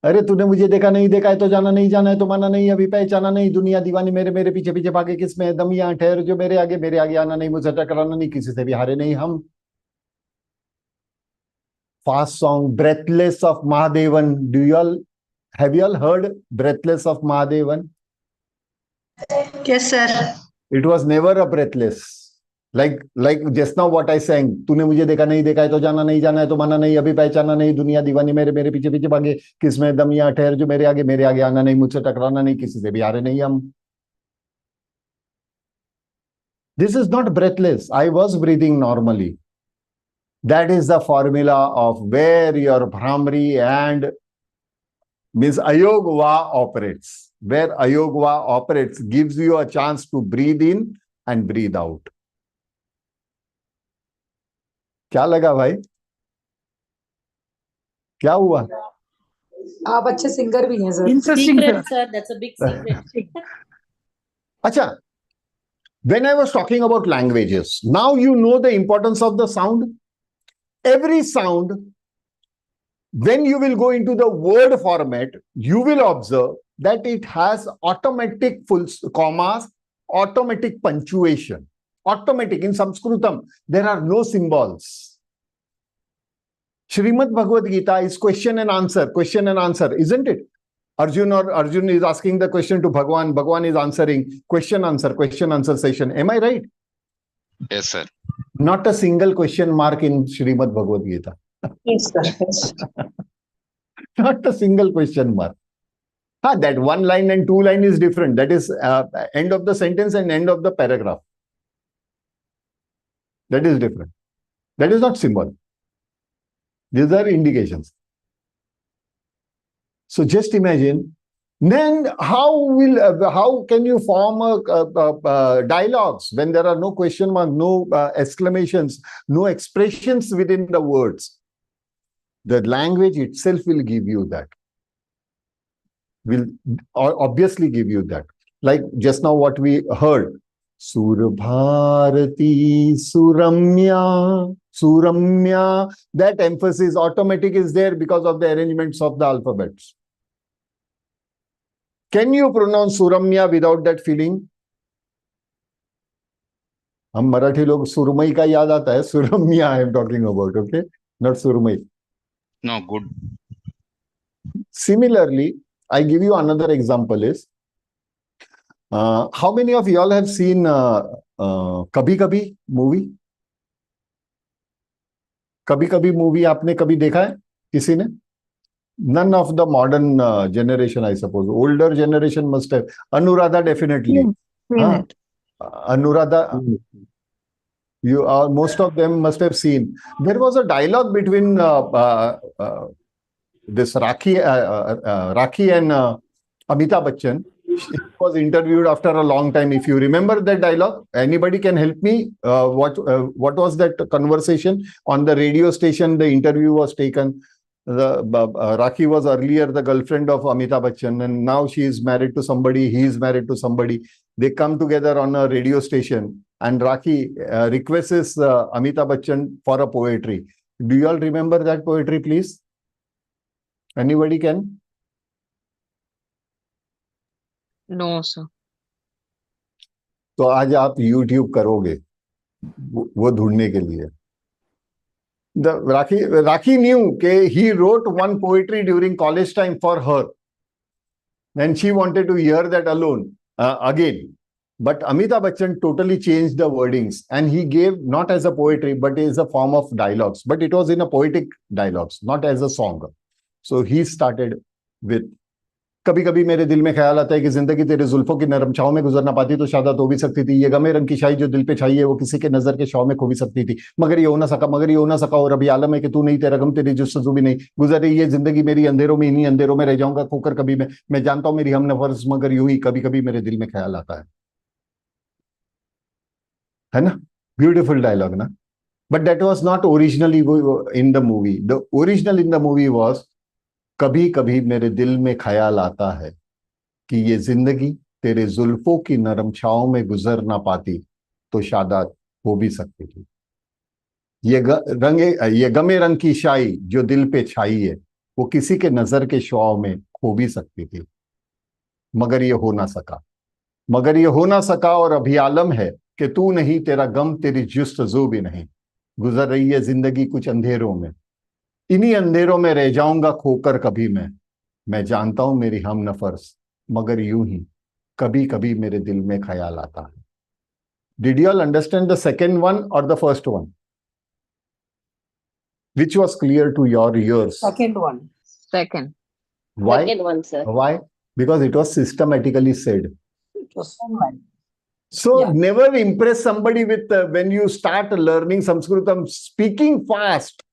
अरे तूने मुझे देखा नहीं, देखा है तो जाना नहीं, जाना है तो माना नहीं, अभी पहचाना नहीं, दुनिया दीवानी मेरे मेरे पीछे पीछे भागे किसमें है दम, यहाँ ठहर जो मेरे आगे आना नहीं, मुझे टकराना नहीं, किसी से भी हारे नहीं हम. Fast song breathless of Mahadevan. Do you all have you all heard breathless of Mahadevan? Yes, sir. It was never a breathless. Like just now what I sang. तूने मुझे देखा नहीं, देखा है तो जाना नहीं, जाना है तो माना नहीं, अभी पहचाना नहीं, दुनिया दीवानी मेरे मेरे पीछे पीछे भागे किसमें दम, यहाँ ठहर जो मेरे आगे आना नहीं, मुझसे टकराना नहीं, किसी से भी हारे नहीं हम. This is not breathless. I was breathing normally. That is the formula of where your Brahmari and means Ayogva operates. Where Ayogva operates gives you a chance to breathe in and breathe out. क्या लगा भाई, क्या हुआ? आप अच्छे singer भी हैं sir. Interesting Secret, sir. sir. That's a big secret. अच्छा, when I was talking about languages, now you know the importance of the sound. Every sound, when you will go into the word format, you will observe that it has automatic full commas, automatic punctuation. Automatic. In Sanskritam, there are no symbols. Srimad Bhagavad Gita is question and answer, isn't it? Arjun is asking the question to Bhagwan. Bhagwan is answering question answer session. Am I right? Yes, sir. Not a single question mark in Srimad Bhagavad Gita. Yes, sir. Yes. Not a single question mark. That one line and two line is different. That is end of the sentence and end of the paragraph. That is different. That is not symbol. These are indications. So just imagine. Then how can you form dialogues when there are no question mark, no exclamations, no expressions within the words? The language itself will give you that. Will obviously give you that. Like just now what we heard. Surbharati Suramya. Suramya. That emphasis automatic is there because of the arrangements of the alphabets. Can you pronounce Suramya without that feeling? हम मराठी लोग सुरमई का याद आता है. सुरम्या I am talking about, okay? Not सुरमई. No, good. Similarly, I give you another example is, how many of y'all have seen Kabhi Kabhi movie? Kabhi Kabhi movie आपने कभी देखा है किसी ने? None of the modern generation, I suppose. Older generation must have. Anuradha definitely. Anuradha, you most of them must have seen. There was a dialogue between this Rakhi and Amitabh Bachchan. She was interviewed after a long time. If you remember that dialogue, anybody can help me. What was that conversation on the radio station? The interview was taken. Rakhi was earlier the girlfriend of Amitabh Bachchan, and now she is married to somebody. He is married to somebody. They come together on a radio station, and Rakhi requests Amitabh Bachchan for a poetry. Do you all remember that poetry, please? Anybody can? No, sir. तो आज आप YouTube करोगे वो ढूंढने के लिए. The Rakhi knew that he wrote one poetry during college time for her, and she wanted to hear that alone again. But Amitabh Bachchan totally changed the wordings, and he gave not as a poetry but as a form of dialogues. But it was in a poetic dialogues, not as a song. So he started with. कभी कभी मेरे दिल में ख्याल आता है कि जिंदगी तेरे जुल्फों की नरम छाव में गुजरना पाती तो शायद हो भी सकती थी. ये गमे रंग की शाही जो दिल पे छाई है वो किसी के नजर के छाव में खो भी सकती थी. मगर ये हो ना सका और अभी आलम है कि तू नहीं, तेरा गम तेरी जुस्तजू भी नहीं. गुजर रही है जिंदगी मेरी अंधेरों में, इन्हीं अंधेरों में रह जाऊंगा खोकर कभी मैं जानता हूं मेरी हमनफर्स, मगर यूं ही कभी कभी मेरे दिल में ख्याल आता है ना. Beautiful dialogue, na? But that was not originally in the movie. The original in the movie was कभी कभी मेरे दिल में ख्याल आता है कि ये जिंदगी तेरे जुल्फों की नरम छाओं में गुजर ना पाती तो शादात हो भी सकती थी। ये गमे रंग की शाई जो दिल पे छाई है वो किसी के नजर के शुआओं में खो भी सकती थी, मगर ये हो ना सका। मगर ये हो ना सका और अभी आलम है कि तू नहीं, तेरा गम, तेरी जुस्तजू भी नहीं। गुजर रही है जिंदगी कुछ अंधेरों में, इन्हीं अंधेरों में रह जाऊंगा खोकर कभी मैं जानता हूं मेरी हम नफर्स, मगर यूं ही कभी कभी मेरे दिल में ख्याल आता है। Did you all understand the second one और the first one? Which was clear to your ears? Second one. Second. Why? Second one, sir. Why? Because it was systematically said. It was online. So Yeah. never impress somebody with when you start learning Sanskritam, speaking fast.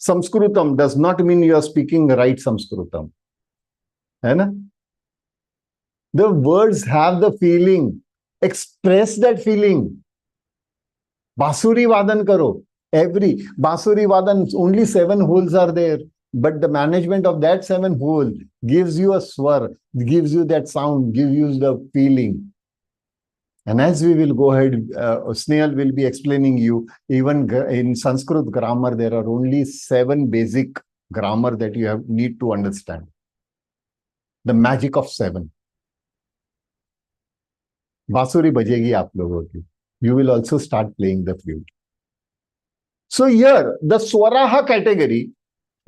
Sanskritam does not mean you are speaking right Sanskritam. है ना? The words have the feeling. Express that feeling. Basuri Vadan karo. Every Basuri Vadan, only 7 holes are there. But the management of that 7 hole gives you a swar, gives you that sound, gives you the feeling. And as we will go ahead, Snehal will be explaining you, even in Sanskrit grammar, there are only 7 basic grammar that you need to understand. The magic of 7. Basuri bajegi aap logo ki. You will also start playing the flute. So here, the Swaraha category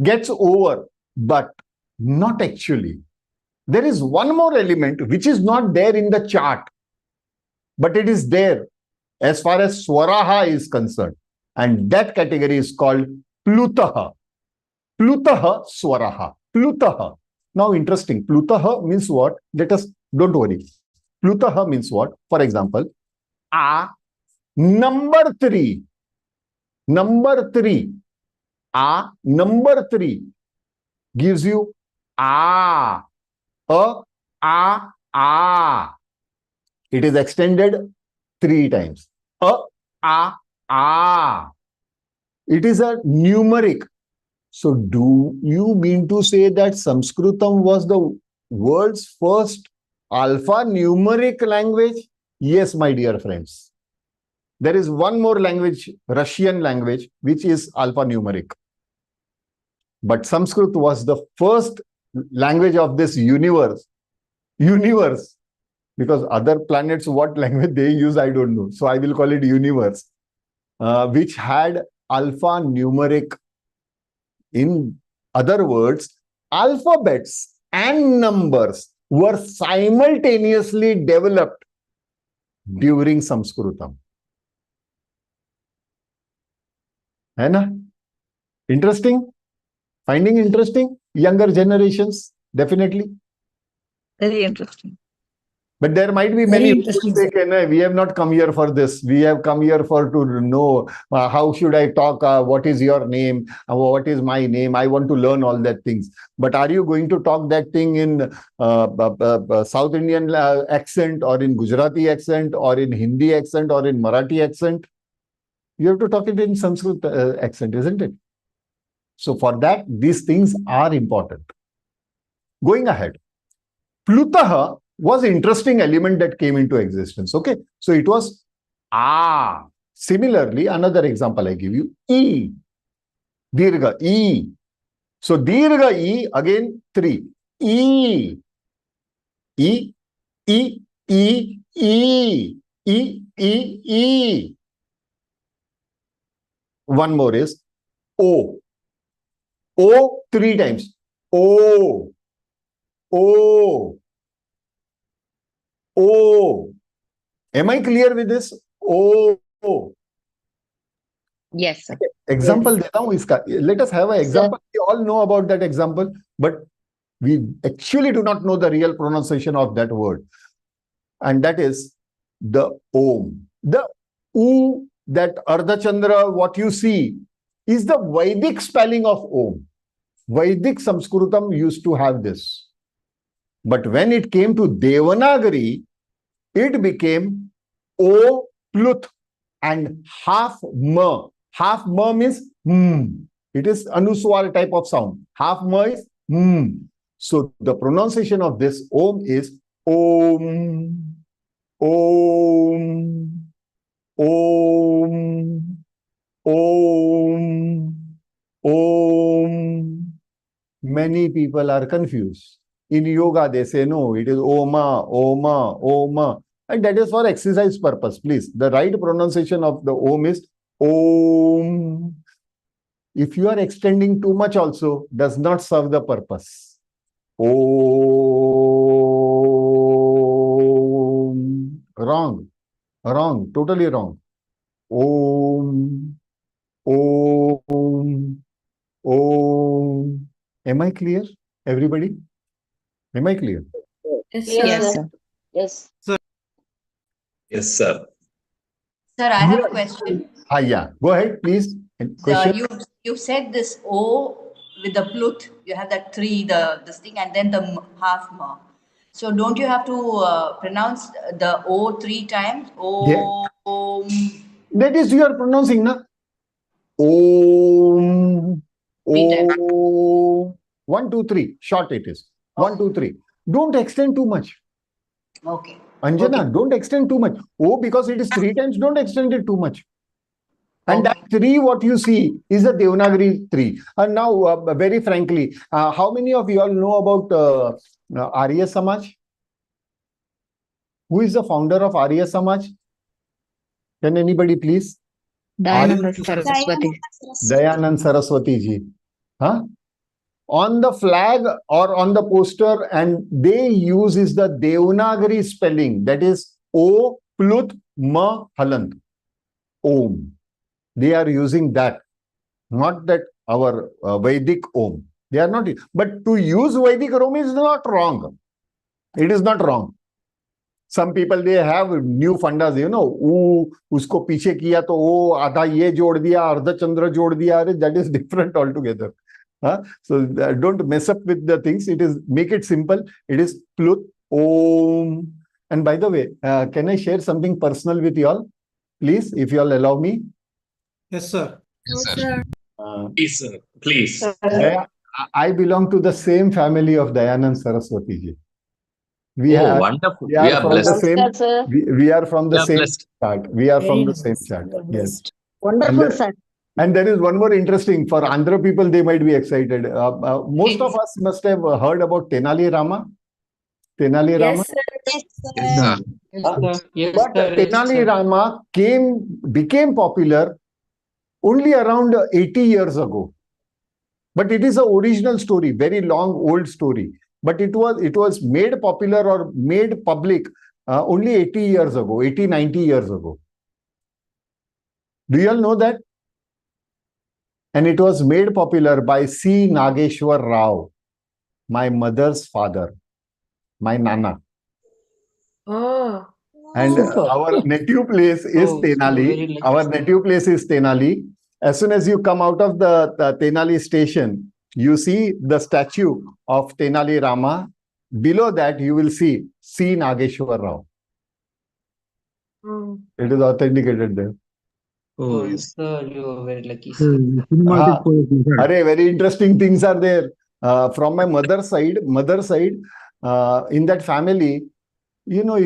gets over, but not actually. There is one more element which is not there in the chart, but it is there as far as Swaraha is concerned. And that category is called Plutaha. Plutaha Swaraha. Plutaha. Now interesting. Plutaha means what? Don't worry. Plutaha means what? For example, A, number 3. Number 3. A, number 3 gives you A. A. It is extended 3 times. A. It is a numeric. So do you mean to say that Sanskritam was the world's first alphanumeric language? Yes, my dear friends. There is one more language, Russian language, which is alphanumeric. But Sanskrit was the first language of this universe. Because other planets, what language they use, I don't know. So I will call it universe, which had alphanumeric. In other words, alphabets and numbers were simultaneously developed during Sanskritam. है ना? Interesting? Finding interesting? Younger generations, definitely. Very interesting. But there might be Very many who interesting, say, "No, we have not come here for this. We have come here to know how should I talk, what is your name, what is my name. I want to learn all that things." But are you going to talk that thing in South Indian accent, or in Gujarati accent, or in Hindi accent, or in Marathi accent? You have to talk it in Sanskrit accent, isn't it? So for that, these things are important. Going ahead, Plutaha was an interesting element that came into existence. Okay, so it was A. Similarly, another example I give you, E. Dirgha, E. So Dirgha E, again 3. E. E. E. E. E. E. E. E. One more is O. O 3 times. O. O. O. Am I clear with this? O. Yes, sir. Example Yes. देता हूं इसका. Let us have an example. We all know about that example, but we actually do not know the real pronunciation of that word. And that is the Om. The U, that Ardha Chandra, what you see, is the Vedic spelling of Om. Vedic Sanskritam used to have this. But when it came to Devanagari, it became O Pluth. and half ma. Half ma means It is anuswar type of sound. Half ma is So the pronunciation of this om is om, om, om, om, om. Many people are confused. In yoga, they say no, it is oma, oma, oma. And that is for exercise purpose, please. The right pronunciation of the om is om. If you are extending too much also, does not serve the purpose. Om. Wrong. Wrong. Totally wrong. Om. Om. Om. Am I clear, everybody? Am I clear? Yes, sir. Yes. Yes, sir. Sir, I have a question. Yeah. Go ahead, please. Question? You said this O with the plut, you have that three, this thing, and then the half ma. So don't you have to pronounce the O 3 times? Om. That is you are pronouncing, na? Om. Om. 1, 2, 3. Short it is. 1, 2, 3. Don't extend too much. Okay. Anjana, don't extend too much. Oh, because it is 3 times, don't extend it too much. And that 3, what you see, is a Devanagari 3. And now, very frankly, how many of you all know about Arya Samaj? Who is the founder of Arya Samaj? Can anybody please? Dayananda Saraswati. Dayanand Saraswati ji. Huh? On the flag or on the poster, and they use is the Devanagari spelling, that is O Plut Ma Halant. Om. They are using that, not that our Vedic Om. They are not. But to use Vedic Om is not wrong. It is not wrong. Some people, they have new fundas, you know, usko piche kiya to adha ye jod diya, ardha chandra jod diya, that is different altogether. So don't mess up with the things. It is, make it simple. It is Plut Om. And by the way, can I share something personal with you all? Please, if you all allow me. Yes, sir. Yes, sir. Please, sir. Please. I belong to the same family of Dayanand Saraswati ji. We are wonderful. We are from blessed. the same. We are from the same Blessed. chart. We are from the same chart. Yes. Wonderful, sir. And there is one more interesting for Andhra people. They might be excited. Most of us must have heard about Tenali Rama. Tenali Rama. Yes, sir. But Tenali Rama became popular only around 80 years ago. But it is an original story, very long, old story. But it was made popular or made public only 80 years ago, 80, 90 years ago. Do you all know that? And it was made popular by C. Nageshwar Rao, my mother's father, my Nana. Oh. And our native place is Tenali. Our native place is Tenali. As soon as you come out of the Tenali station, you see the statue of Tenali Rama. Below that, you will see C. Nageshwar Rao. It is authenticated there. Oh, sir, you are very lucky, sir. Very interesting things are there. From my mother's side, in that family, you know,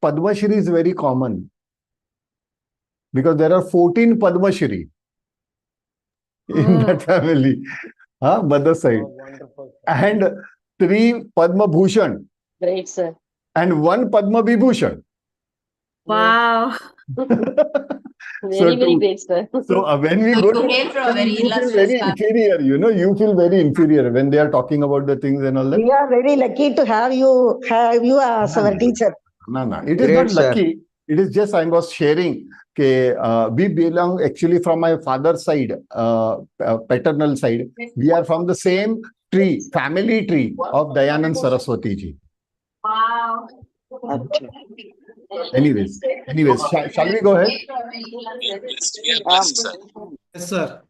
Padma Shri is very common. Because there are 14 Padma Shri in that family. Mother's side. And 3 Padma Bhushan. Great, sir. And 1 Padma Vibhushan. Wow. Very great, sir. So when we go to came from a very you feel illustrious very family. inferior, you know, you feel very inferior when they are talking about the things and all that. We are very lucky to have you as our teacher. No. It is not lucky. It is just I was sharing. We belong actually from my father's side, paternal side. We are from the same tree, family tree of Dayanand Saraswati ji. Wow. Anyways, shall we go ahead? Yes, sir.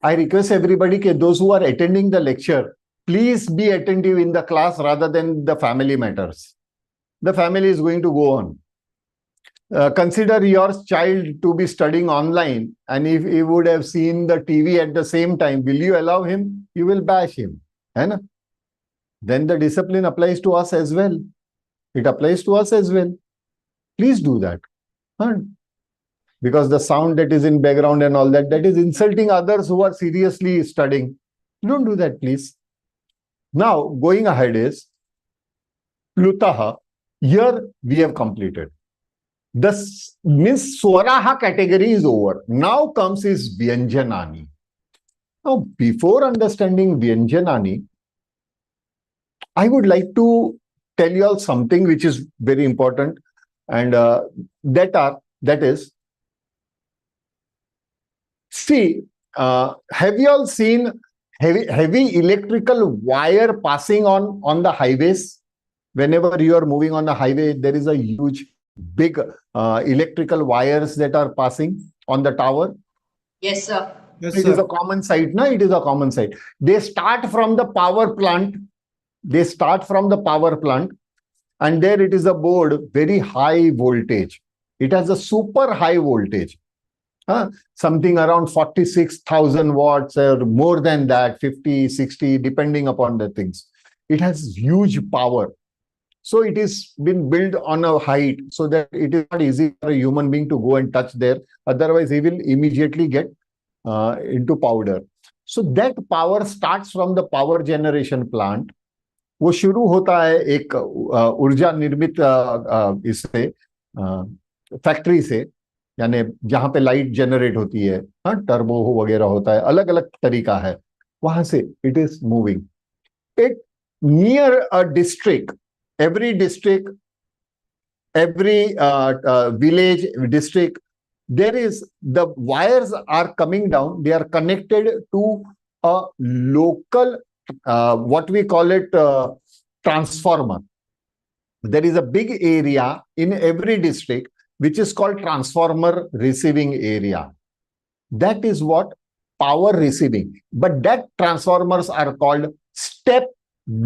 I request everybody, those who are attending the lecture, please be attentive in the class rather than the family matters. The family is going to go on. consider your child to be studying online, and if he would have seen the TV at the same time, will you allow him? You will bash him. Hai na? Then the discipline applies to us as well. It applies to us as well. Please do that. Because the sound that is in background and all that, that is insulting others who are seriously studying. Don't do that, please. Now, going ahead is Plutaha. Here we have completed. The means Swaraha category is over. Now comes is Vyanjanani. Now, before understanding Vyanjanani, I would like to tell you all something which is very important, and that is, see, have you all seen heavy electrical wire passing on the highways? Whenever you are moving on the highway, there is a huge, big electrical wires that are passing on the tower. Yes, sir. Yes, It sir. is a common sight, no? It is a common sight. They start from the power plant. They start from the power plant, and there it is a board, very high voltage. It has a super high voltage. Something around 46,000 watts or more than that, 50, 60, depending upon the things. It has huge power. So it is been built on a height so that it is not easy for a human being to go and touch there. Otherwise, he will immediately get into powder. So that power starts from the power generation plant. वो शुरू होता है एक ऊर्जा निर्मित इससे factory से, यानी जहां पे लाइट जनरेट होती है, टर्बो वगैरह होता है, अलग अलग तरीका है, वहां से it is moving. It near a district, every district, every village, district, there is, the wires are coming down, they are connected to a local, what we call it, transformer. There is a big area in every district which is called transformer receiving area. That is what power receiving. But that transformers are called step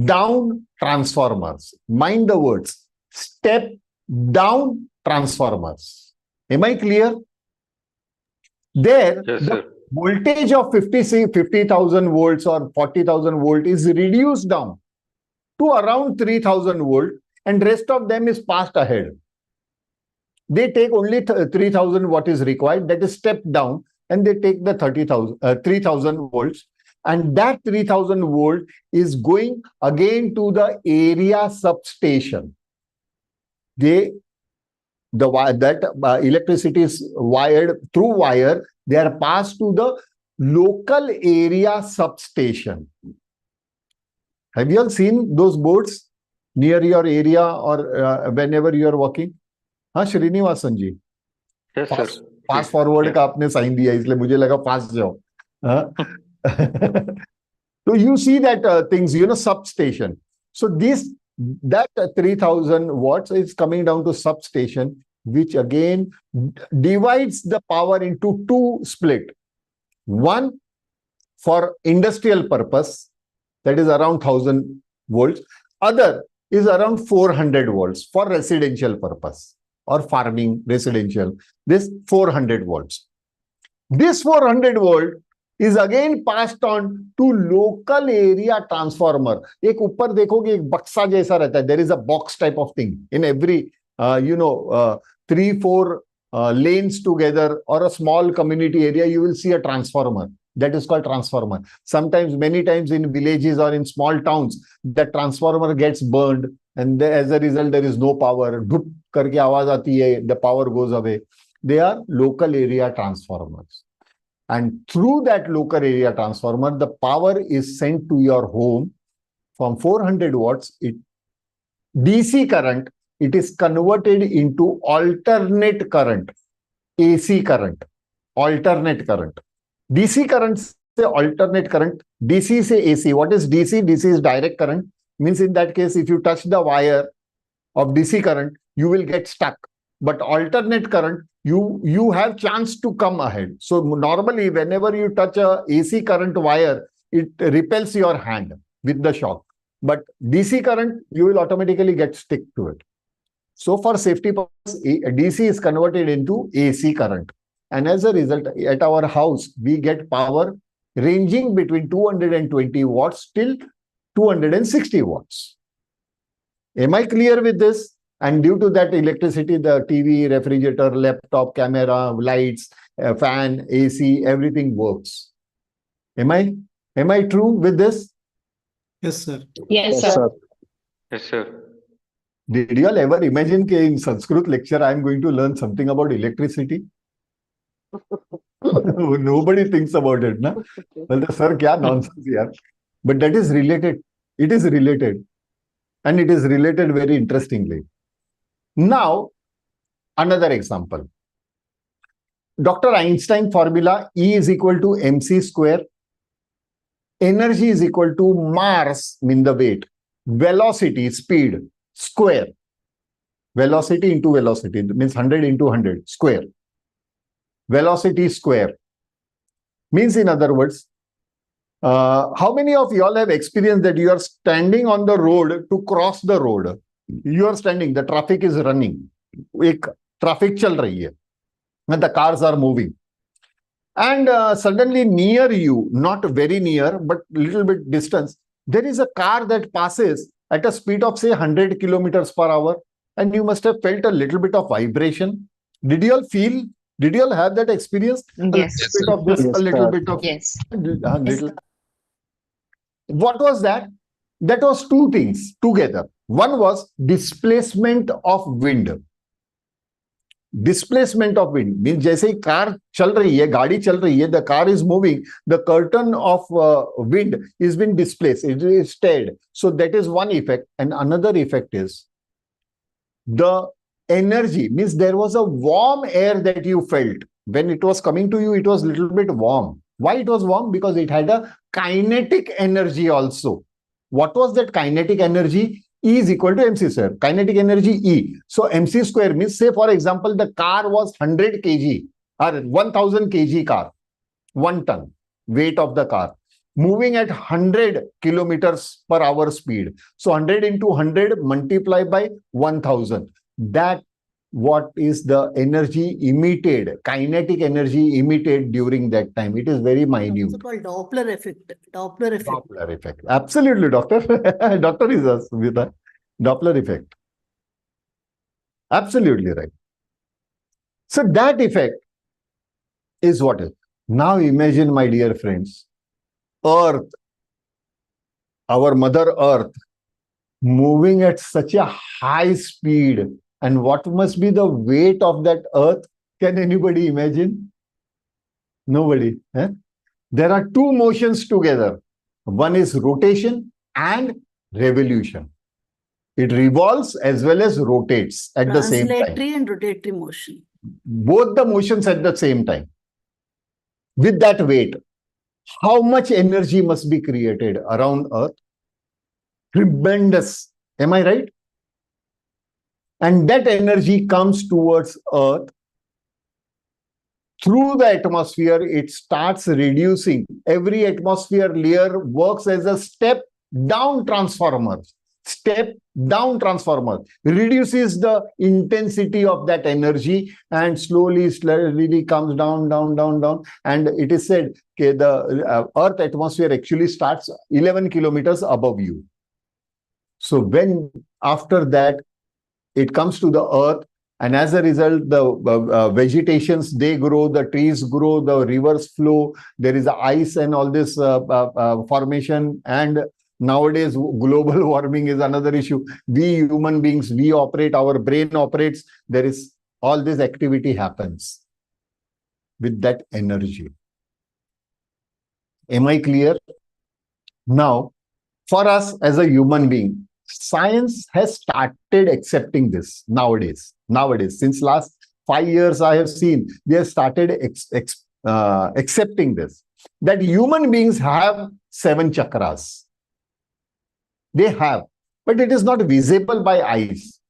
down transformers. Mind the words. Step down transformers. Am I clear? There, Yes, the sir. voltage of 50,000 volts or 40,000 volt is reduced down to around 3,000 volt, and rest of them is passed ahead. They take only 3,000 what is required, that is step down, and they take the 3,000 volts. And that 3,000 volt is going again to the area substation. Electricity is wired through wire. They are passed to the local area substation. Have you all seen those boards near your area or whenever you are walking? हाँ श्रीनिवासन जी. Yes, sir. Fast forward का आपने sign दिया, इसलिए मुझे लगा fast जाओ. So you see that things, substation. So that 3,000 watts is coming down to substation, which again divides the power into two split. One for industrial purpose, that is around 1,000 volts. Other is around 400 volts for residential purpose or farming, residential. This 400 volts. This 400 volt is again passed on to local area transformer. एक ऊपर देखोगे एक बक्सा जैसा रहता है. There is a box type of thing in every 3-4 lanes together or a small community area. You will see a transformer. That is called transformer. Sometimes, many times in villages or in small towns, the transformer gets burned, and as a result, there is no power. Dhup करके आवाज आती है, the power goes away. They are local area transformers. And through that local area transformer, the power is sent to your home from 400 watts. DC current, it is converted into alternate current, AC current, alternate current. DC current से alternate current, DC से AC. What is DC? DC is direct current. Means in that case, if you touch the wire of DC current, you will get stuck. But alternate current, you have chance to come ahead. So normally, whenever you touch a AC current wire, it repels your hand with the shock. But DC current, you will automatically get stick to it. So for safety purpose, DC is converted into AC current. And as a result, at our house, we get power ranging between 220 watts till 260 watts. Am I clear with this? And due to that electricity, the TV, refrigerator, laptop, camera, lights, fan, AC, everything works. Am I true with this? Yes, sir. Yes, sir. Yes, sir. Did you all ever imagine that in Sanskrit lecture, I am going to learn something about electricity? Nobody thinks about it, na? Well, sir, kya nonsense, yaar. But that is related. It is related. And it is related very interestingly. Now, another example. Dr. Einstein formula, E is equal to mc square. Energy is equal to mass, mean the weight. Velocity, speed, square. Velocity into velocity, means 100 into 100, square. Velocity square. Means, in other words, how many of you all have experienced that you are standing on the road to cross the road? You are standing, the traffic is running. Traffic chal rahi hai. And the cars are moving. And suddenly near you, not very near, but little bit distance, there is a car that passes at a speed of say 100 kilometers per hour. And you must have felt a little bit of vibration. Did you all feel? Did you all have that experience? Yes. A little bit of this, a little bit of Yes. little. What was that? That was two things together. One was displacement of wind. Displacement of wind means जैसे ही car चल रही है, गाड़ी चल रही है, the car is moving, the curtain of wind is been displaced, it is stirred. So that is one effect. And another effect is the energy, means there was a warm air that you felt. When it was coming to you, it was a little bit warm. Why it was warm? Because it had a kinetic energy also. What was that kinetic energy? E is equal to mc square. Kinetic energy E. So mc square means, say for example, the car was 100 kg or 1000 kg car, 1 ton weight of the car, moving at 100 kilometers per hour speed. So 100 into 100 multiplied by 1000. That what is the energy emitted, kinetic energy emitted during that time. It is very minute. It's called Doppler effect. Doppler effect. Doppler effect. Absolutely, doctor. Doctor is us with that. Doppler effect. Absolutely right. So that effect is what is. Now imagine, my dear friends, Earth, our Mother Earth, moving at such a high speed. And what must be the weight of that Earth? Can anybody imagine? Nobody. Eh? There are two motions together. One is rotation and revolution. It revolves as well as rotates at the same time. Translatory and rotatory motion. Both the motions at the same time. With that weight, how much energy must be created around Earth? Tremendous. Am I right? And that energy comes towards Earth. Through the atmosphere, it starts reducing. Every atmosphere layer works as a step-down transformer. Step-down transformer reduces the intensity of that energy and slowly comes down, down, down, down. And it is said that the Earth atmosphere actually starts 11 kilometers above you. So when after that, it comes to the Earth, and as a result, the vegetations, they grow, the trees grow, the rivers flow, there is ice and all this formation. And nowadays, global warming is another issue. We human beings, we operate, our brain operates. There is all this activity happens with that energy. Am I clear? Now, for us as a human being, science has started accepting this nowadays. Since last 5 years, I have seen they have started accepting this, that human beings have 7 chakras. They have, but it is not visible by eyes.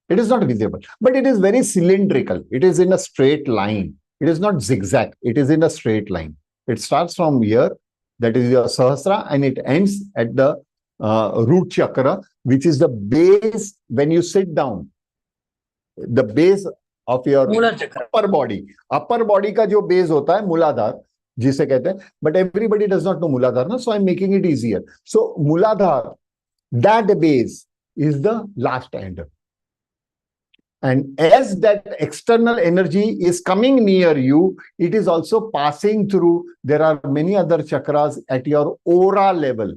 It is not visible, but it is very cylindrical. It is in a straight line. It is not zigzag. It is in a straight line. It starts from here, that is your Sahasrara, and it ends at the root chakra, which is the base when you sit down. the base of your upper body. Upper body का जो base होता है मूलाधार जिसे कहते हैं, but everybody does not know मूलाधार ना, so I'm making it easier. So मूलाधार, that base is the last end. And as that external energy is coming near you, it is also passing through. There are many other chakras at your aura level,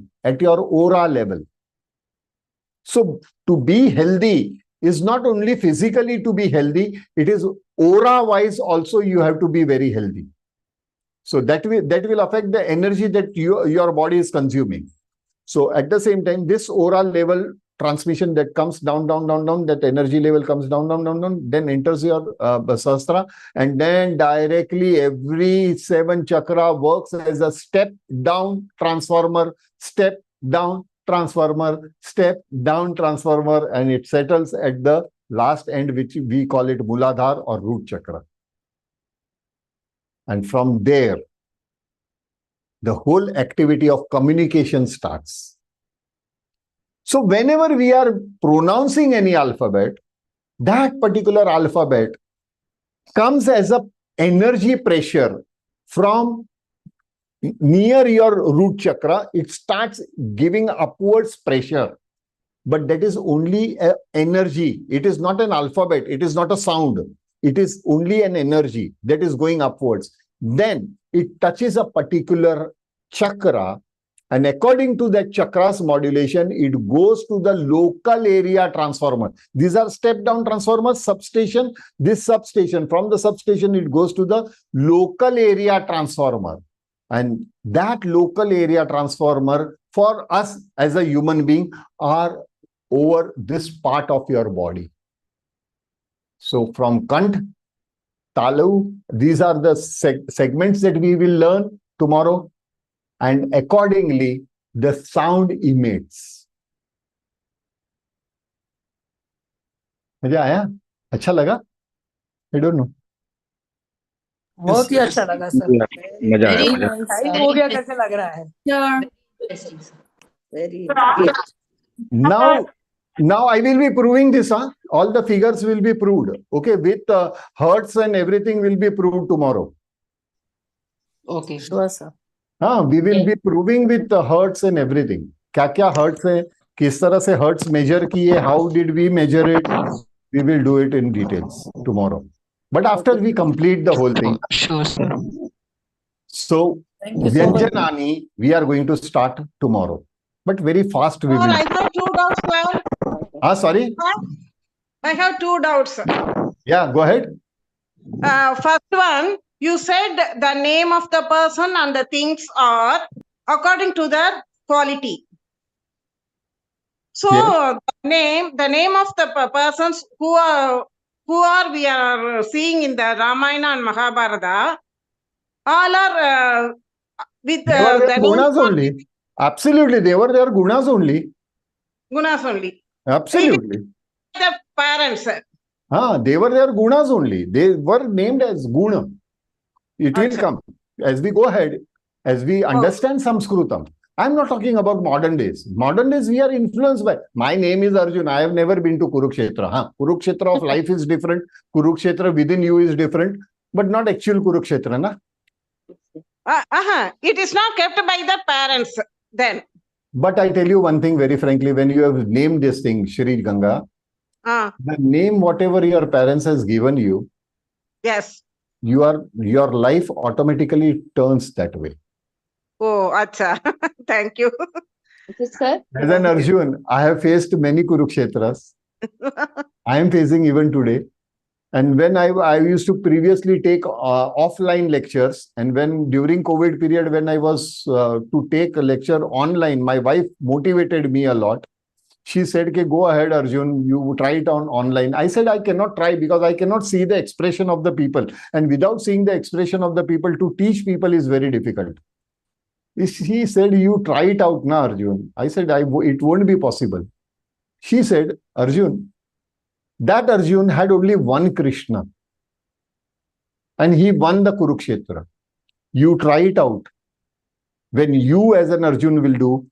So to be healthy is not only physically to be healthy, it is aura-wise also you have to be very healthy. So that will affect the energy that your body is consuming. So at the same time, this aura level transmission that comes down, that energy level comes down, then enters your sahasrara, and then directly every 7 chakra works as a step down transformer, step down transformer, step down transformer, and it settles at the last end, which we call it Mooladhara or root chakra. And from there, the whole activity of communication starts. So whenever we are pronouncing any alphabet, that particular alphabet comes as a energy pressure from near your root chakra. It starts giving upwards pressure, but that is only an energy. It is not an alphabet. It is not a sound. It is only an energy that is going upwards. Then it touches a particular chakra, and according to that chakra's modulation, it goes to the local area transformer. These are step-down transformers, substation. This substation, from the substation, it goes to the local area transformer. And that local area transformer, for us as a human being, are over this part of your body. So from Kant, Talu, these are the segments that we will learn tomorrow. And accordingly, the sound emits. मजा आया? अच्छा लगा? I don't know. बहुत ही अच्छा लगा sir. मजा आया. Time हो गया कैसे लग रहा है? Very Now I will be proving this. All the figures will be proved. Okay, with hertz and everything will be proved tomorrow. Okay. Sure, sir. We will be proving with the hertz and everything. क्या hertz है, किस तरह से hertz measure किए, how did we measure it? We will do it in details tomorrow. But after we complete the whole thing. Sure, sir. So, Vyanjanani, we are going to start tomorrow. But very fast we will. I have 2 doubts, sir. Sorry? I have 2 doubts. Yeah, go ahead. First one, you said the name of the person and the things are according to their quality. So Yes. the name of the persons who are we are seeing in the Ramayana and Mahabharata, all are with They were the their name gunas only. Absolutely, they were their gunas only. Gunas only. Absolutely. The parents. They were their gunas only. They were named as guna. It will come as we go ahead, as we understand Sanskritam. I'm not talking about modern days. Modern days, we are influenced by. My name is Arjun. I have never been to Kurukshetra. Kurukshetra of life is different. Kurukshetra within you is different, but not actual Kurukshetra. Na? It is not kept by the parents then. But I tell you one thing very frankly, when you have named this thing, Shri Ganga, the name whatever your parents has given you, yes, your life automatically turns that way. Oh, acha. Thank you. sir. As an Arjun, I have faced many Kurukshetras. I am facing even today. And when I used to previously take offline lectures, and when during COVID period, when I was to take a lecture online, my wife motivated me a lot. She said, go ahead, Arjun, you try it online. I said, I cannot try because I cannot see the expression of the people. And without seeing the expression of the people, to teach people is very difficult. She said, you try it out now, Arjun. I said, it won't be possible. She said, Arjun, that Arjun had only one Krishna. And he won the Kurukshetra. You try it out. When you as an Arjun will do,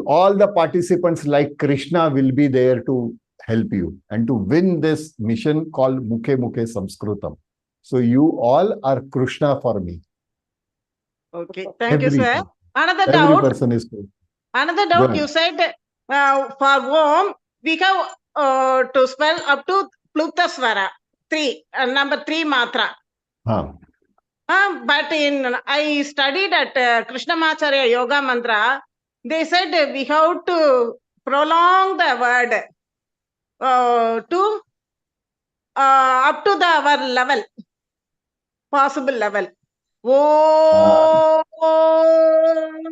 all the participants like Krishna will be there to help you and to win this mission called Mukhe Mukhe Samskritam. So you all are Krishna for me. Okay, thank you, Every sir. Another every doubt. person is Krishna. Another Go doubt. ahead. You said for Om we have to spell up to Plutaswara 3, number 3 matra. Huh. But I studied at Krishnamacharya Yoga Mantra. They said we have to prolong the word to up to our level, possible level.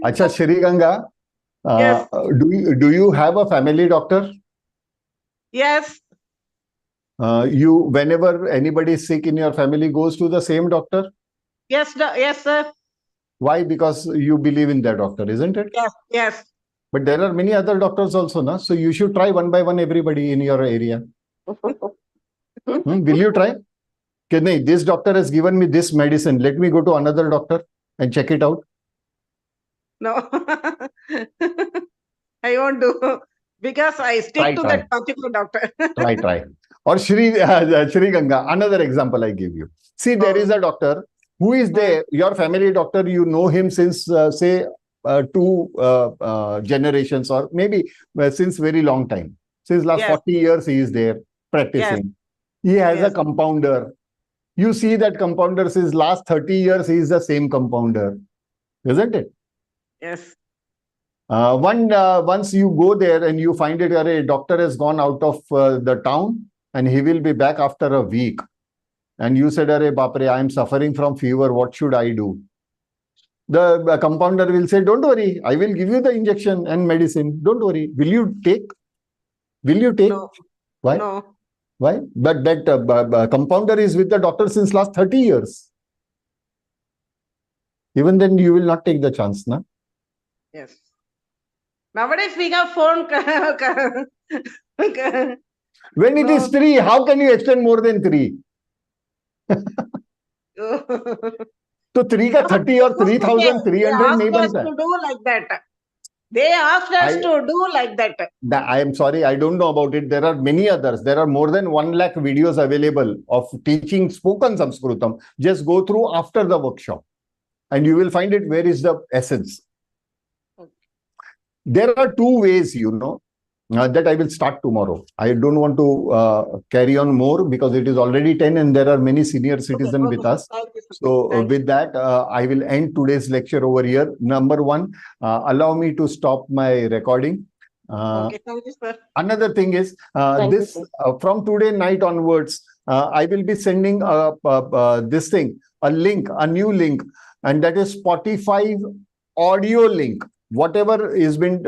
Acha, Shri Ganga, Yes. do you have a family doctor? Yes. You, whenever anybody is sick in your family, goes to the same doctor? Yes, yes, sir. Why? Because you believe in that doctor, isn't it? Yes, yes. But there are many other doctors also, na? So you should try one by one everybody in your area. Will you try? Okay, nahi, this doctor has given me this medicine. Let me go to another doctor and check it out. No, I won't do because I stick to that particular doctor. Try. Or Shri Ganga, another example I give you. See, there is a doctor who is there, your family doctor, you know him since, say, 2 generations or maybe since very long time. Since last 40 years, he is there practicing. He has a compounder. You see that compounder since last 30 years, he is the same compounder. Isn't it? Yes. Once you go there and you find it, a doctor has gone out of the town and he will be back after a week. And you said, Arey Bapre, I am suffering from fever. What should I do? The compounder will say, don't worry. I will give you the injection and medicine. Don't worry. Will you take? Will you take? No. Why? No. Why? But that compounder is with the doctor since last 30 years. Even then, you will not take the chance, na? Yes. Nowadays, we have phone. When it is 3, how can you extend more than 3? So 3 ka 30 or 3,300 nahi banta. To do like that. They asked us to do like that. I am sorry, I don't know about it. There are many others. There are more than 1 lakh videos available of teaching spoken Sanskritam. Just go through after the workshop and you will find it where is the essence. There are 2 ways, you know, that I will start tomorrow. I don't want to carry on more because it is already 10 and there are many senior citizens with us. So with that, I will end today's lecture over here. Number 1, allow me to stop my recording. Okay, thank you, sir. Another thing is, from today night onwards, I will be sending this thing, a link, a new link, and that is Spotify audio link. Whatever is been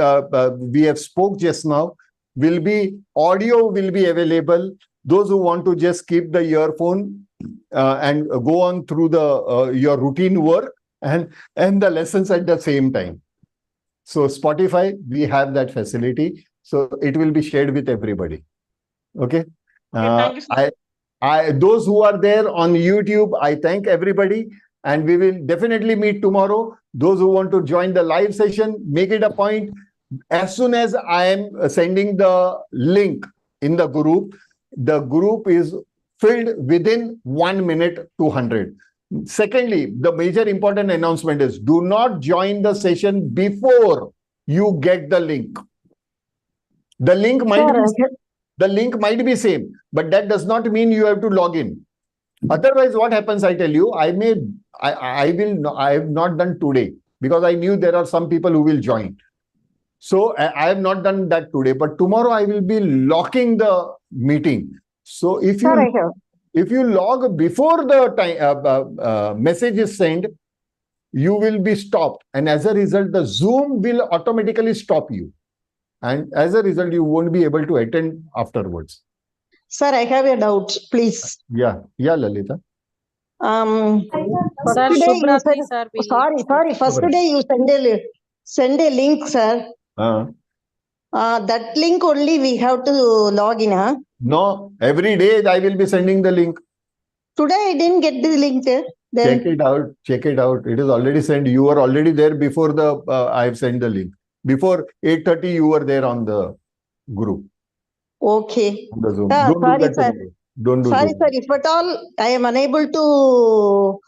we have spoke just now will be audio will be available. Those who want to just keep the earphone and go on through the your routine work and the lessons at the same time. So Spotify, we have that facility. So it will be shared with everybody. Okay. Thank you, sir. Those who are there on YouTube, I thank everybody. And we will definitely meet tomorrow. Those who want to join the live session, make it a point. As soon as I am sending the link in the group is filled within 1 minute 200. Secondly, the major important announcement is do not join the session before you get the link. The link might be same, but that does not mean you have to log in. Otherwise, what happens, I tell you, I have not done today because I knew there are some people who will join. So I have not done that today, but tomorrow I will be locking the meeting. So if you log before the time message is sent, you will be stopped. And as a result, the Zoom will automatically stop you. And as a result, you won't be able to attend afterwards. Sir, I have a doubt, please. Yeah, Lalita. Sir, first day you send a link, sir. That link only we have to log in, huh? No, every day I will be sending the link. Today I didn't get the link there. Check it out. It is already sent. You were already there before I have sent the link. Before 8:30, you were there on the group. Okay. on the Zoom. Ah, Don't do sorry, that sir. tomorrow. Don't do Sorry, Zoom. sir. If at all I am unable to